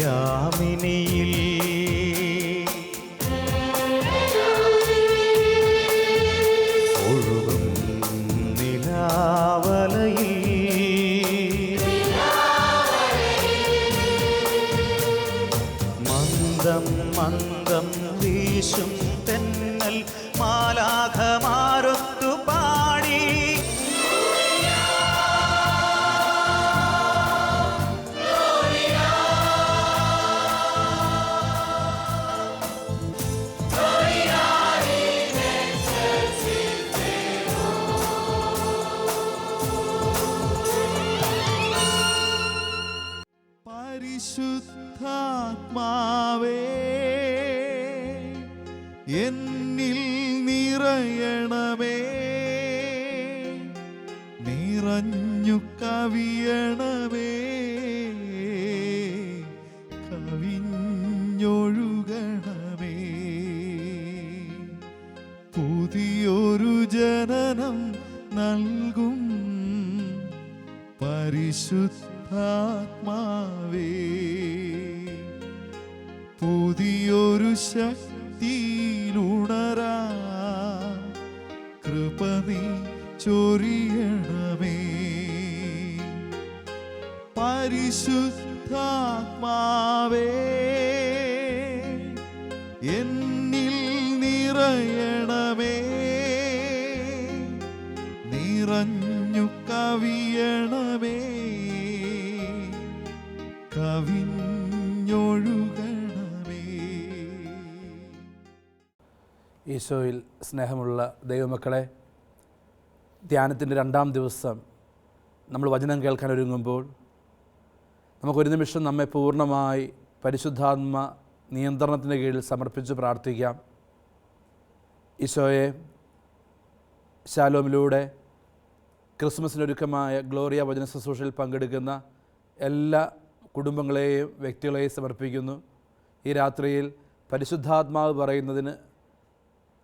യാമിനിയിൽ ഒഴുകും നിലാവലയിൽ മന്ദം മന്ദം വീശും തെന്നൽ മാലാഖമാരൊത്തു പാടി പരിശുദ്ധാത്മാവേ എന്നിൽ നിറയണമേ, നിറഞ്ഞു കവിയണമേ, കവിഞ്ഞൊഴുകണമേ. പുതിയൊരു ജനനം നൽകും പരിശുദ്ധാത്മാവേ, പുതിയൊരു ശക്തിയിലുണരാ കൃപ നീ ചൊരിയണമേ. പരിശുദ്ധാത്മാവേ എന്നിൽ നിറയണമേ, നിറഞ്ഞു കവിയണമേ, കവിഞ്ഞൊഴുകണമേ. ഈശോയിൽ സ്നേഹമുള്ള ദൈവമക്കളെ, ധ്യാനത്തിൻ്റെ 2-ാം ദിവസം നമ്മൾ വചനം കേൾക്കാൻ ഒരുങ്ങുമ്പോൾ നമുക്കൊരു നിമിഷം നമ്മെ പൂർണ്ണമായി പരിശുദ്ധാത്മ നിയന്ത്രണത്തിൻ്റെ കീഴിൽ സമർപ്പിച്ച് പ്രാർത്ഥിക്കാം. ഈശോയെ, ശാലോമിലൂടെ ക്രിസ്മസിനൊരുക്കമായ ഗ്ലോറിയ വചന ശുശ്രൂഷയിൽ പങ്കെടുക്കുന്ന എല്ലാ കുടുംബങ്ങളെയും വ്യക്തികളെയും സമർപ്പിക്കുന്നു. ഈ രാത്രിയിൽ പരിശുദ്ധാത്മാവ് പറയുന്നതിന്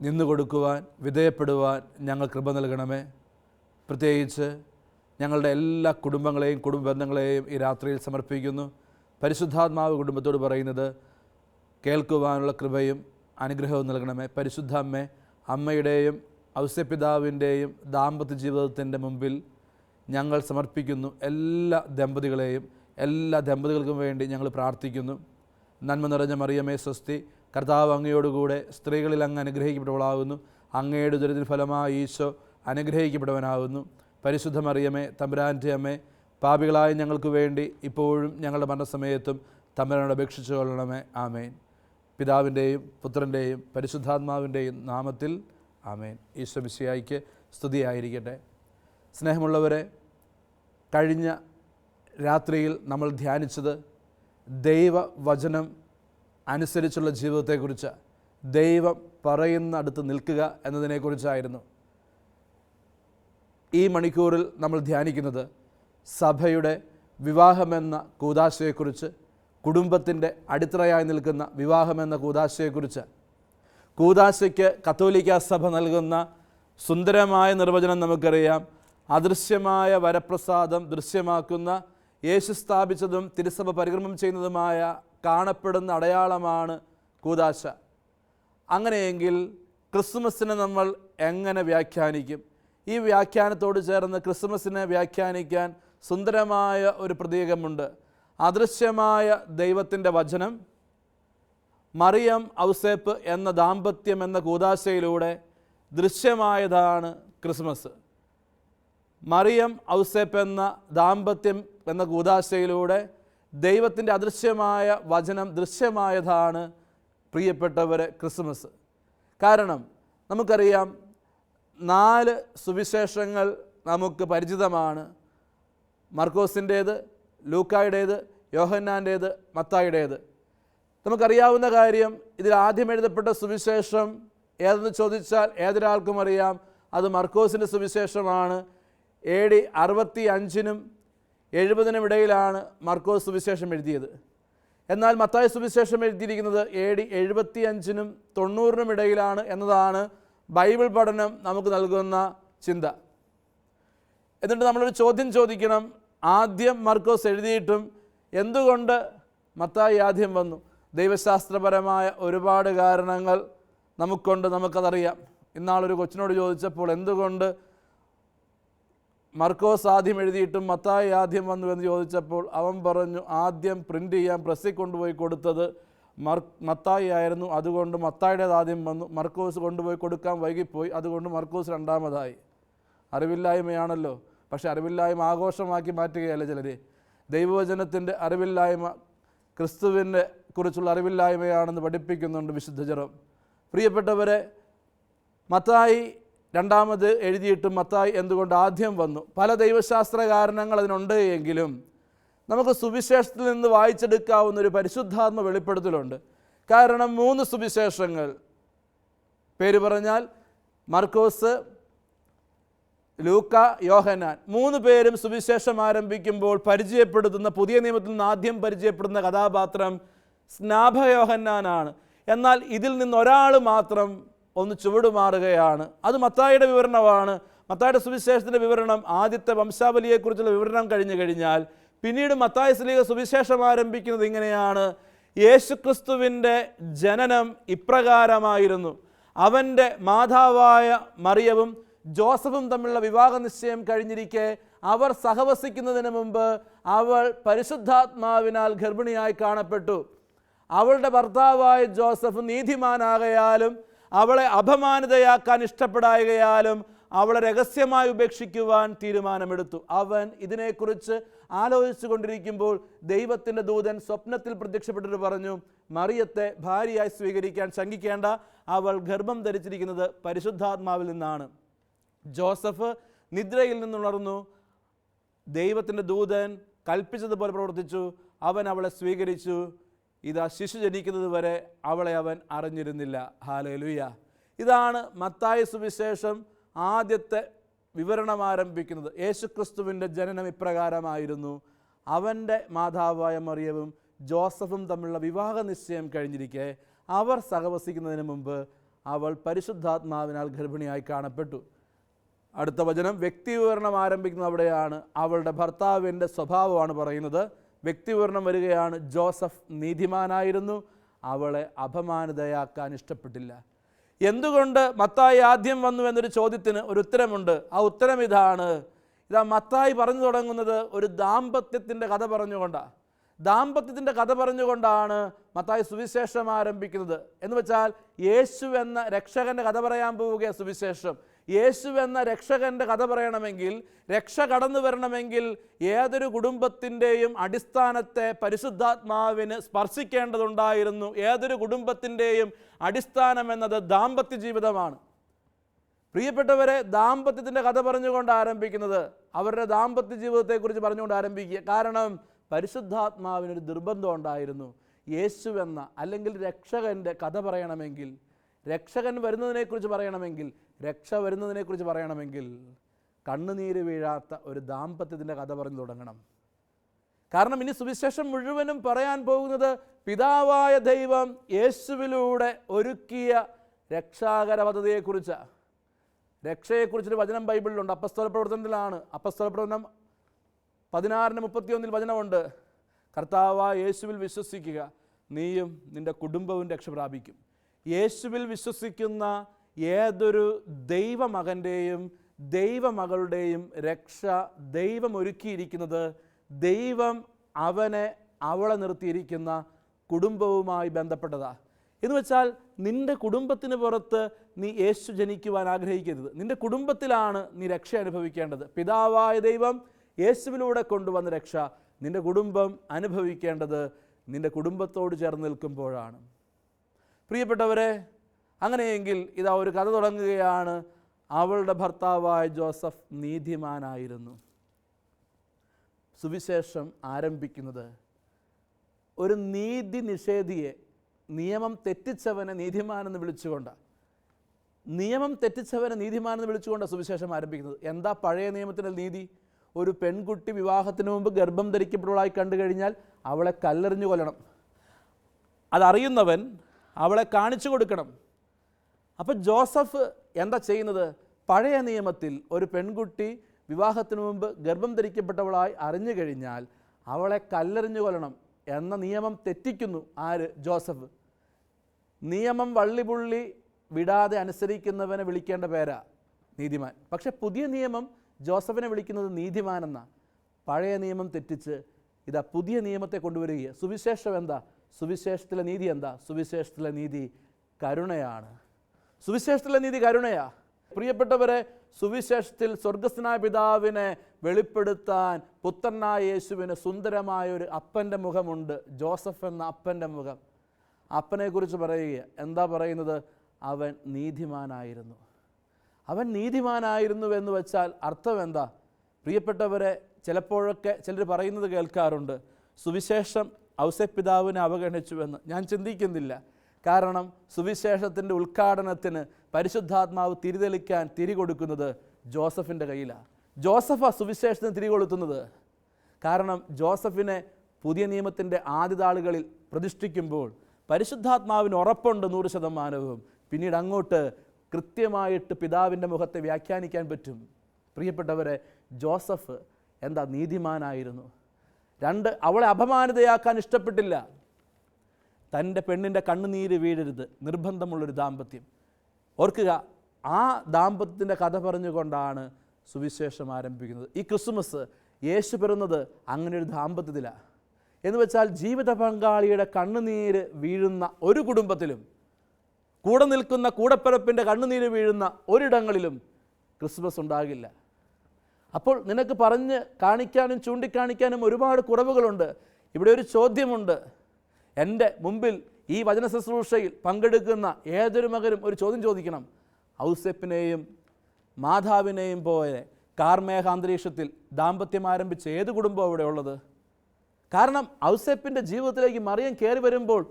നിന്നുകൊടുക്കുവാൻ, വിധേയപ്പെടുവാൻ ഞങ്ങൾ കൃപ നൽകണമേ. പ്രത്യേകിച്ച് ഞങ്ങളുടെ എല്ലാ കുടുംബങ്ങളെയും കുടുംബ ബന്ധങ്ങളെയും ഈ രാത്രിയിൽ സമർപ്പിക്കുന്നു. പരിശുദ്ധാത്മാവ് കുടുംബത്തോട് പറയുന്നത് കേൾക്കുവാനുള്ള കൃപയും അനുഗ്രഹവും നൽകണമേ. പരിശുദ്ധ അമ്മേ, അമ്മയുടെയും ഔസേപ്പിതാവിൻ്റെയും ദാമ്പത്യ ജീവിതത്തിൻ്റെ മുമ്പിൽ ഞങ്ങൾ സമർപ്പിക്കുന്നു എല്ലാ ദമ്പതികളെയും. എല്ലാ ദമ്പതികൾക്കും വേണ്ടി ഞങ്ങൾ പ്രാർത്ഥിക്കുന്നു. നന്മ നിറഞ്ഞ മറിയമേ സ്വസ്തി, കർത്താവ് അങ്ങയോടുകൂടെ സ്ത്രീകളിൽ അങ്ങ് അനുഗ്രഹിക്കപ്പെട്ടവളാകുന്നു. അങ്ങയുടെ ദുരിതത്തിന് ഫലമായി ഈശോ അനുഗ്രഹിക്കപ്പെട്ടവനാകുന്നു. പരിശുദ്ധ മറിയമേ, തമ്പുരാൻ്റെ അമ്മേ, പാപികളായ ഞങ്ങൾക്ക് വേണ്ടി ഇപ്പോഴും ഞങ്ങളുടെ മരണസമയത്തും തമ്പുരാനോട് അപേക്ഷിച്ചു കൊള്ളണമേ. ആമേൻ. പിതാവിൻ്റെയും പുത്രൻ്റെയും പരിശുദ്ധാത്മാവിൻ്റെയും നാമത്തിൽ ആമേൻ. ഈശോ മിശിഹായ്ക്ക് സ്തുതിയായിരിക്കട്ടെ. സ്നേഹമുള്ളവരെ, കഴിഞ്ഞ രാത്രിയിൽ നമ്മൾ ധ്യാനിച്ചത് ദൈവവചനം അനുസരിച്ചുള്ള ജീവിതത്തെക്കുറിച്ച്, ദൈവം പറയുന്ന അടുത്ത് നിൽക്കുക എന്നതിനെക്കുറിച്ചായിരുന്നു. ഈ മണിക്കൂറിൽ നമ്മൾ ധ്യാനിക്കുന്നത് സഭയുടെ വിവാഹമെന്ന കൂദാശയെക്കുറിച്ച്, കുടുംബത്തിൻ്റെ അടിത്തറയായി നിൽക്കുന്ന വിവാഹമെന്ന കൂദാശയെക്കുറിച്ച്. കൂദാശയ്ക്ക് കത്തോലിക്ക സഭ നൽകുന്ന സുന്ദരമായ നിർവചനം നമുക്കറിയാം. അദൃശ്യമായ വരപ്രസാദം ദൃശ്യമാക്കുന്ന, യേശു സ്ഥാപിച്ചതും തിരുസഭ പരിക്രമം ചെയ്യുന്നതുമായ കാണപ്പെടുന്ന അടയാളമാണ് കൂദാശ. അങ്ങനെയെങ്കിൽ ക്രിസ്മസിനെ നമ്മൾ എങ്ങനെ വ്യാഖ്യാനിക്കും? ഈ വ്യാഖ്യാനത്തോട് ചേർന്ന് ക്രിസ്മസിനെ വ്യാഖ്യാനിക്കാൻ സുന്ദരമായ ഒരു പ്രതീകമുണ്ട്. അദൃശ്യമായ ദൈവത്തിൻ്റെ വചനം മറിയം ഔസേപ്പ് എന്ന ദാമ്പത്യം എന്ന കൂദാശയിലൂടെ ദൃശ്യമായതാണ് ക്രിസ്മസ്. മറിയം ഔസേപ്പ് എന്ന ദാമ്പത്യം എന്ന കൂദാശയിലൂടെ ദൈവത്തിൻ്റെ അദൃശ്യമായ വചനം ദൃശ്യമായതാണ് പ്രിയപ്പെട്ടവരെ ക്രിസ്മസ്. കാരണം നമുക്കറിയാം, 4 സുവിശേഷങ്ങൾ നമുക്ക് പരിചിതമാണ്. മർക്കോസിൻ്റേത്, ലൂക്കായുടേത്, യോഹന്നാൻ്റേത്, മത്തായിയുടേത്. നമുക്കറിയാവുന്ന കാര്യം, ഇതിൽ ആദ്യം എഴുതപ്പെട്ട സുവിശേഷം ഏതെന്ന് ചോദിച്ചാൽ ഏതൊരാൾക്കും അറിയാം, അത് മർക്കോസിൻ്റെ സുവിശേഷമാണ്. AD 65-നും 70-നും ഇടയിലാണ് മർക്കോസ് സുവിശേഷം എഴുതിയത്. എന്നാൽ മത്തായി സുവിശേഷം എഴുതിയിരിക്കുന്നത് AD 75-നും 90-നും ഇടയിലാണ് എന്നതാണ് ബൈബിൾ പഠനം നമുക്ക് നൽകുന്ന ചിന്ത. എന്നിട്ട് നമ്മളൊരു ചോദ്യം ചോദിക്കണം, ആദ്യം മർക്കോസ് എഴുതിയിട്ടും എന്തുകൊണ്ട് മത്തായി ആദ്യം വന്നു. ദൈവശാസ്ത്രപരമായ ഒരുപാട് കാരണങ്ങൾ നമുക്കതറിയാം. ഇന്നാളൊരു കൊച്ചിനോട് ചോദിച്ചപ്പോൾ എന്തുകൊണ്ട് മർക്കോസ് ആദ്യം എഴുതിയിട്ടും മത്തായി ആദ്യം വന്നു എന്ന് ചോദിച്ചപ്പോൾ അവൻ പറഞ്ഞു, ആദ്യം പ്രിൻ്റ് ചെയ്യാൻ പ്രസ്സിൽ കൊണ്ടുപോയി കൊടുത്തത് മത്തായി ആയിരുന്നു, അതുകൊണ്ട് മത്തായിയുടേത് ആദ്യം വന്നു. മർക്കോസ് കൊണ്ടുപോയി കൊടുക്കാൻ വൈകിപ്പോയി, അതുകൊണ്ട് മർക്കോസ് രണ്ടാമതായി. അറിവില്ലായ്മയാണല്ലോ. പക്ഷെ അറിവില്ലായ്മ ആഘോഷമാക്കി മാറ്റുകയല്ല ചിലർ. ദൈവവചനത്തിൻ്റെ അറിവില്ലായ്മ ക്രിസ്തുവിനെ കുറിച്ചുള്ള അറിവില്ലായ്മയാണെന്ന് പഠിപ്പിക്കുന്നുണ്ട് വിശുദ്ധ ജെറോം. പ്രിയപ്പെട്ടവരെ, മത്തായി രണ്ടാമത് എഴുതിയിട്ടും മത്തായി എന്തുകൊണ്ട് ആദ്യം വന്നു? പല ദൈവശാസ്ത്ര കാരണങ്ങൾ അതിനുണ്ട് എങ്കിലും നമുക്ക് സുവിശേഷത്തിൽ നിന്ന് വായിച്ചെടുക്കാവുന്ന ഒരു പരിശുദ്ധാത്മ വെളിപ്പെടുത്തലുണ്ട്. കാരണം 3 സുവിശേഷങ്ങൾ, പേര് പറഞ്ഞാൽ മർക്കോസ്, ലൂക്ക, യോഹന്നാൻ, 3 പേരും സുവിശേഷം ആരംഭിക്കുമ്പോൾ പരിചയപ്പെടുത്തുന്ന, പുതിയ നിയമത്തിൽ നിന്ന് ആദ്യം പരിചയപ്പെടുന്ന കഥാപാത്രം സ്നാപകയോഹന്നാനാണ്. എന്നാൽ ഇതിൽ നിന്നൊരാൾ മാത്രം ഒന്ന് ചുവടുമാറുകയാണ്. അത് മത്തായിയുടെ വിവരണമാണ്. മത്തായിയുടെ സുവിശേഷത്തിൻ്റെ വിവരണം, ആദ്യത്തെ വംശാവലിയെക്കുറിച്ചുള്ള വിവരണം കഴിഞ്ഞു കഴിഞ്ഞാൽ പിന്നീട് മത്തായി ശ്ലീഹ സുവിശേഷം ആരംഭിക്കുന്നത് ഇങ്ങനെയാണ്: യേശുക്രിസ്തുവിൻ്റെ ജനനം ഇപ്രകാരമായിരുന്നു. അവൻ്റെ മാതാവായ മറിയവും ജോസഫും തമ്മിലുള്ള വിവാഹ നിശ്ചയം കഴിഞ്ഞിരിക്കെ അവർ സഹവസിക്കുന്നതിന് മുമ്പ് അവൾ പരിശുദ്ധാത്മാവിനാൽ ഗർഭിണിയായി കാണപ്പെട്ടു. അവളുടെ ഭർത്താവായ ജോസഫ് നീതിമാനാകയാലും അവളെ അപമാനിതയാക്കാൻ ഇഷ്ടപ്പെടായകയാലും അവളെ രഹസ്യമായി ഉപേക്ഷിക്കുവാൻ തീരുമാനമെടുത്തു. അവൻ ഇതിനെക്കുറിച്ച് ആലോചിച്ചു കൊണ്ടിരിക്കുമ്പോൾ ദൈവത്തിൻ്റെ ദൂതൻ സ്വപ്നത്തിൽ പ്രത്യക്ഷപ്പെട്ടിട്ട് പറഞ്ഞു, മറിയത്തെ ഭാര്യയായി സ്വീകരിക്കാൻ ശങ്കിക്കേണ്ട, അവൾ ഗർഭം ധരിച്ചിരിക്കുന്നത് പരിശുദ്ധാത്മാവിൽ നിന്നാണ്. ജോസഫ് നിദ്രയിൽ നിന്നുണർന്നു. ദൈവത്തിൻ്റെ ദൂതൻ കൽപ്പിച്ചതുപോലെ പ്രവർത്തിച്ചു. അവൻ അവളെ സ്വീകരിച്ചു. ഇതാ ശിശു ജനിക്കുന്നത് വരെ അവളെ അവൻ അറിഞ്ഞിരുന്നില്ല. ഹല്ലേലൂയ. ഇതാണ് മത്തായി സുവിശേഷം ആദ്യത്തെ വിവരണം ആരംഭിക്കുന്നത്. യേശുക്രിസ്തുവിൻ്റെ ജനനം ഇപ്രകാരമായിരുന്നു. അവൻ്റെ മാതാവായ മറിയവും ജോസഫും തമ്മിലുള്ള വിവാഹ നിശ്ചയം കഴിഞ്ഞിരിക്കെ അവർ സഹവസിക്കുന്നതിന് മുമ്പ് അവൾ പരിശുദ്ധാത്മാവിനാൽ ഗർഭിണിയായി കാണപ്പെട്ടു. അടുത്ത വചനം വ്യക്തിവിവരണം ആരംഭിക്കുന്നത് അവിടെയാണ്. അവളുടെ ഭർത്താവിൻ്റെ സ്വഭാവമാണ് പറയുന്നത്. വ്യക്തിവിവരണം വരികയാണ്. ജോസഫ് നീതിമാനായിരുന്നു, അവളെ അപമാനിതയാക്കാൻ ഇഷ്ടപ്പെട്ടില്ല. എന്തുകൊണ്ട് മത്തായി ആദ്യം വന്നു എന്നൊരു ചോദ്യത്തിന് ഒരു ഉത്തരമുണ്ട്. ആ ഉത്തരം ഇതാണ്. മത്തായി പറഞ്ഞു തുടങ്ങുന്നത് ഒരു ദാമ്പത്യത്തിൻ്റെ കഥ പറഞ്ഞുകൊണ്ടാണ്. ദാമ്പത്യത്തിൻ്റെ കഥ പറഞ്ഞുകൊണ്ടാണ് മത്തായി സുവിശേഷം ആരംഭിക്കുന്നത്. എന്ന് വെച്ചാൽ യേശു എന്ന രക്ഷകൻ്റെ കഥ പറയാൻ പോവുകയാണ് സുവിശേഷം. യേശു എന്ന രക്ഷകൻ്റെ കഥ പറയണമെങ്കിൽ, രക്ഷ കടന്നു വരണമെങ്കിൽ ഏതൊരു കുടുംബത്തിൻ്റെയും അടിസ്ഥാനത്തെ പരിശുദ്ധാത്മാവിന് സ്പർശിക്കേണ്ടതുണ്ടായിരുന്നു. ഏതൊരു കുടുംബത്തിൻ്റെയും അടിസ്ഥാനം എന്നത് ദാമ്പത്യ ജീവിതമാണ്. പ്രിയപ്പെട്ടവരെ, ദാമ്പത്യത്തിൻ്റെ കഥ പറഞ്ഞുകൊണ്ട് ആരംഭിക്കുന്നത്, അവരുടെ ദാമ്പത്യ ജീവിതത്തെക്കുറിച്ച് പറഞ്ഞുകൊണ്ട് ആരംഭിക്കുക. കാരണം പരിശുദ്ധാത്മാവിനൊരു നിർബന്ധം ഉണ്ടായിരുന്നു. യേശു എന്ന അല്ലെങ്കിൽ രക്ഷകൻ്റെ കഥ പറയണമെങ്കിൽ, രക്ഷകൻ വരുന്നതിനെക്കുറിച്ച് പറയണമെങ്കിൽ, രക്ഷ വരുന്നതിനെക്കുറിച്ച് പറയണമെങ്കിൽ കണ്ണുനീര് വീഴാത്ത ഒരു ദാമ്പത്യത്തിൻ്റെ കഥ പറഞ്ഞു തുടങ്ങണം. കാരണം ഇനി സുവിശേഷം മുഴുവനും പറയാൻ പോകുന്നത് പിതാവായ ദൈവം യേശുവിലൂടെ ഒരുക്കിയ രക്ഷാകര പദ്ധതിയെക്കുറിച്ചാണ്. രക്ഷയെക്കുറിച്ചൊരു വചനം ബൈബിളിലുണ്ട്. അപ്പസ്തോല പ്രവർത്തനത്തിലാണ്. അപ്പസ്തോല പ്രവർത്തനം 16:31 വചനമുണ്ട്. കർത്താവായ യേശുവിൽ വിശ്വസിക്കുക, നീയും നിൻ്റെ കുടുംബവും രക്ഷ പ്രാപിക്കും. യേശുവിൽ വിശ്വസിക്കുന്ന ഏതൊരു ദൈവമകൻ്റെയും ദൈവമകളുടെയും രക്ഷ ദൈവം ഒരുക്കിയിരിക്കുന്നത് ദൈവം അവളെ നിർത്തിയിരിക്കുന്ന കുടുംബവുമായി ബന്ധപ്പെട്ടതാണ്. എന്ന് വെച്ചാൽ നിൻ്റെ കുടുംബത്തിന് പുറത്ത് നീ യേശു ജനിക്കുവാൻ ആഗ്രഹിക്കരുത്. നിൻ്റെ കുടുംബത്തിലാണ് നീ രക്ഷ അനുഭവിക്കേണ്ടത്. പിതാവായ ദൈവം യേശുവിലൂടെ കൊണ്ടുവന്ന രക്ഷ നിൻ്റെ കുടുംബം അനുഭവിക്കേണ്ടത് നിൻ്റെ കുടുംബത്തോട് ചേർന്ന് നിൽക്കുമ്പോഴാണ്. പ്രിയപ്പെട്ടവരെ, അങ്ങനെയെങ്കിൽ ഇതാ ഒരു കഥ തുടങ്ങുകയാണ്. അവളുടെ ഭർത്താവായ ജോസഫ് നീതിമാനായിരുന്നു. സുവിശേഷം ആരംഭിക്കുന്നത് ഒരു നീതി നിഷേധിയെ, നിയമം തെറ്റിച്ചവനെ നീതിമാനെന്ന് വിളിച്ചുകൊണ്ടാണ്. നിയമം തെറ്റിച്ചവനെ നീതിമാനെന്ന് വിളിച്ചുകൊണ്ടാണ് സുവിശേഷം ആരംഭിക്കുന്നത്. എന്താ പഴയ നിയമത്തിൻ്റെ നീതി? ഒരു പെൺകുട്ടി വിവാഹത്തിന് മുമ്പ് ഗർഭം ധരിക്കപ്പെട്ടവളായി കണ്ടു കഴിഞ്ഞാൽ അവളെ കല്ലെറിഞ്ഞു കൊല്ലണം. അതറിയുന്നവൻ അവളെ കാണിച്ചു കൊടുക്കണം. അപ്പം ജോസഫ് എന്താ ചെയ്യുന്നത്? പഴയ നിയമത്തിൽ ഒരു പെൺകുട്ടി വിവാഹത്തിന് മുമ്പ് ഗർഭം ധരിക്കപ്പെട്ടവളായി അറിഞ്ഞു കഴിഞ്ഞാൽ അവളെ കല്ലെറിഞ്ഞു കൊല്ലണം. എന്ന നിയമം തെറ്റിക്കുന്നു ആര്? ജോസഫ്. നിയമം വള്ളിപുള്ളി വിടാതെ അനുസരിക്കുന്നവനെ വിളിക്കേണ്ട പേരാ നീതിമാൻ. പക്ഷെ പുതിയ നിയമം ജോസഫിനെ വിളിക്കുന്നത് നീതിമാൻ എന്നാ. പഴയ നിയമം തെറ്റിച്ച് ഇതാ പുതിയ നിയമത്തെ കൊണ്ടുവരിക. സുവിശേഷം എന്താ? സുവിശേഷത്തിലെ നീതി എന്താ? സുവിശേഷത്തിലെ നീതി കരുണയാണ്. സുവിശേഷത്തിലെ നീതി കരുണയാ. പ്രിയപ്പെട്ടവരെ, സുവിശേഷത്തിൽ സ്വർഗസ്ഥനായ പിതാവിനെ വെളിപ്പെടുത്താൻ പുത്രനായ യേശുവിന് സുന്ദരമായ ഒരു അപ്പൻ്റെ മുഖമുണ്ട്. ജോസഫ് എന്ന അപ്പൻ്റെ മുഖം. അപ്പനെക്കുറിച്ച് പറയുക. എന്താ പറയുന്നത്? അവൻ നീതിമാനായിരുന്നു. അവൻ നീതിമാനായിരുന്നു എന്ന് വെച്ചാൽ അർത്ഥം എന്താ? പ്രിയപ്പെട്ടവരെ, ചിലപ്പോഴൊക്കെ ചിലർ പറയുന്നത് കേൾക്കാറുണ്ട്, സുവിശേഷം ഔസേപ്പിതാവിനെ അവഗണിച്ചുവെന്ന്. ഞാൻ ചിന്തിക്കുന്നില്ല. കാരണം സുവിശേഷത്തിൻ്റെ ഉദ്ഘാടനത്തിന് പരിശുദ്ധാത്മാവ് തിരിതെളിക്കാൻ തിരികൊടുക്കുന്നത് ജോസഫിൻ്റെ കയ്യിലാണ്. ജോസഫാ സുവിശേഷത്തിന് തിരികൊളുത്തുന്നത്. കാരണം ജോസഫിനെ പുതിയ നിയമത്തിൻ്റെ ആദ്യതാളുകളിൽ പ്രതിഷ്ഠിക്കുമ്പോൾ പരിശുദ്ധാത്മാവിന് ഉറപ്പുണ്ട് 100%. പിന്നീട് അങ്ങോട്ട് കൃത്യമായിട്ട് പിതാവിൻ്റെ മുഖത്തെ വ്യാഖ്യാനിക്കാൻ പറ്റും. പ്രിയപ്പെട്ടവരെ, ജോസഫ് എന്താ? നീതിമാനായിരുന്നു. 2, അവളെ അപമാനിതയാക്കാൻ ഇഷ്ടപ്പെട്ടില്ല. തൻ്റെ പെണ്ണിൻ്റെ കണ്ണുനീര് വീഴരുത്, നിർബന്ധമുള്ളൊരു ദാമ്പത്യം. ഓർക്കുക, ആ ദാമ്പത്യത്തിൻ്റെ കഥ പറഞ്ഞുകൊണ്ടാണ് സുവിശേഷം ആരംഭിക്കുന്നത്. ഈ ക്രിസ്മസ് യേശു പിറന്നത് അങ്ങനെ ഒരു ദാമ്പത്യത്തിലാണ്. എന്ന് വെച്ചാൽ ജീവിത പങ്കാളിയുടെ കണ്ണുനീര് വീഴുന്ന ഒരു കുടുംബത്തിലും, കൂടെ നിൽക്കുന്ന കൂടപ്പിറപ്പിൻ്റെ കണ്ണുനീര് വീഴുന്ന ഒരിടങ്ങളിലും ക്രിസ്മസ് ഉണ്ടാകില്ല. അപ്പോൾ നിനക്ക് പറഞ്ഞ് കാണിക്കാനും ചൂണ്ടിക്കാണിക്കാനും ഒരുപാട് കുറവുകളുണ്ട്. ഇവിടെ ഒരു ചോദ്യമുണ്ട്. എൻ്റെ മുമ്പിൽ ഈ വചന ശുശ്രൂഷയിൽ പങ്കെടുക്കുന്ന ഏതൊരു മകനും ഒരു ചോദ്യം ചോദിക്കണം. ഔസേപ്പിനെയും മാതാവിനെയും പോലെ കാർമേഘാന്തരീക്ഷത്തിൽ ദാമ്പത്യം ആരംഭിച്ച ഏത് കുടുംബം അവിടെ ഉള്ളത്? കാരണം ഔസേപ്പിൻ്റെ ജീവിതത്തിലേക്ക് മറിയം കയറി വരുമ്പോൾ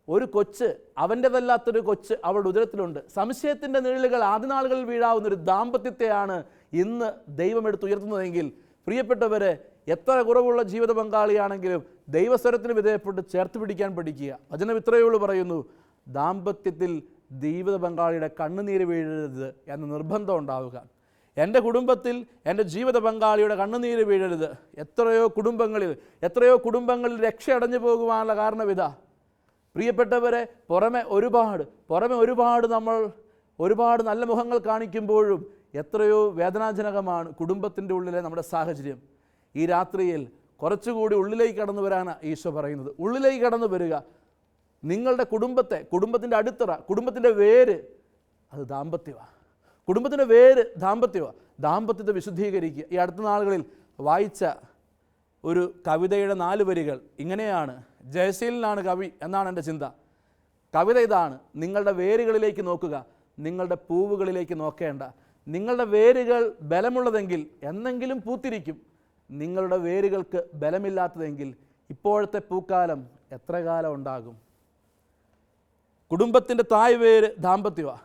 ഒരു കൊച്ച്, അവൻ്റെതല്ലാത്തൊരു കൊച്ച് അവളുടെ ഉദരത്തിലുണ്ട്. സംശയത്തിൻ്റെ നിഴലുകൾ ആദ്യനാളുകളിൽ വീഴാവുന്നൊരു ദാമ്പത്യത്തെയാണ് ഇന്ന് ദൈവം എടുത്തുയർത്തുന്നതെങ്കിൽ, പ്രിയപ്പെട്ടവരെ, എത്ര കുറവുള്ള ജീവിത പങ്കാളിയാണെങ്കിലും ദൈവസ്വരത്തിന് വിധേയപ്പെട്ട് ചേർത്ത് പിടിക്കാൻ പഠിക്കുക. വചനം ഇത്രയോളം പറയുന്നു, ദാമ്പത്യത്തിൽ ജീവിത പങ്കാളിയുടെ കണ്ണുനീര് വീഴരുത് എന്ന നിർബന്ധം ഉണ്ടാവുക. എൻ്റെ കുടുംബത്തിൽ എൻ്റെ ജീവിത പങ്കാളിയുടെ കണ്ണുനീര് വീഴരുത്. എത്രയോ കുടുംബങ്ങളിൽ രക്ഷയടഞ്ഞു പോകുവാനുള്ള കാരണം ഇതാ. പ്രിയപ്പെട്ടവരെ, പുറമെ ഒരുപാട് നമ്മൾ ഒരുപാട് നല്ല മുഖങ്ങൾ കാണിക്കുമ്പോഴും എത്രയോ വേദനാജനകമാണ് കുടുംബത്തിൻ്റെ ഉള്ളിലെ നമ്മുടെ സാഹചര്യം. ഈ രാത്രിയിൽ കുറച്ചുകൂടി ഉള്ളിലേക്ക് കടന്നു വരാനാണ് ഈശോ പറയുന്നത്. ഉള്ളിലേക്ക് കടന്നു വരിക. നിങ്ങളുടെ കുടുംബത്തിൻ്റെ അടിത്തറ, കുടുംബത്തിൻ്റെ വേര് അത് ദാമ്പത്യമാണ്. കുടുംബത്തിൻ്റെ വേര് ദാമ്പത്യമാണ്. ദാമ്പത്യത്തെ വിശുദ്ധീകരിക്കുക. ഈ അടുത്ത നാളുകളിൽ വായിച്ച ഒരു കവിതയുടെ 4 വരികൾ ഇങ്ങനെയാണ്. ജയശീലനാണ് കവി എന്നാണ് എൻ്റെ ചിന്ത. കവിത ഇതാണ്: നിങ്ങളുടെ വേരുകളിലേക്ക് നോക്കുക, നിങ്ങളുടെ പൂവുകളിലേക്ക് നോക്കേണ്ട. നിങ്ങളുടെ വേരുകൾ ബലമുള്ളതെങ്കിൽ എന്നെങ്കിലും പൂത്തിരിക്കും. നിങ്ങളുടെ വേരുകൾക്ക് ബലമില്ലാത്തതെങ്കിൽ ഇപ്പോഴത്തെ പൂക്കാലം എത്ര കാലം ഉണ്ടാകും? കുടുംബത്തിൻ്റെ തായ് വേര് ദാമ്പത്യമാണ്.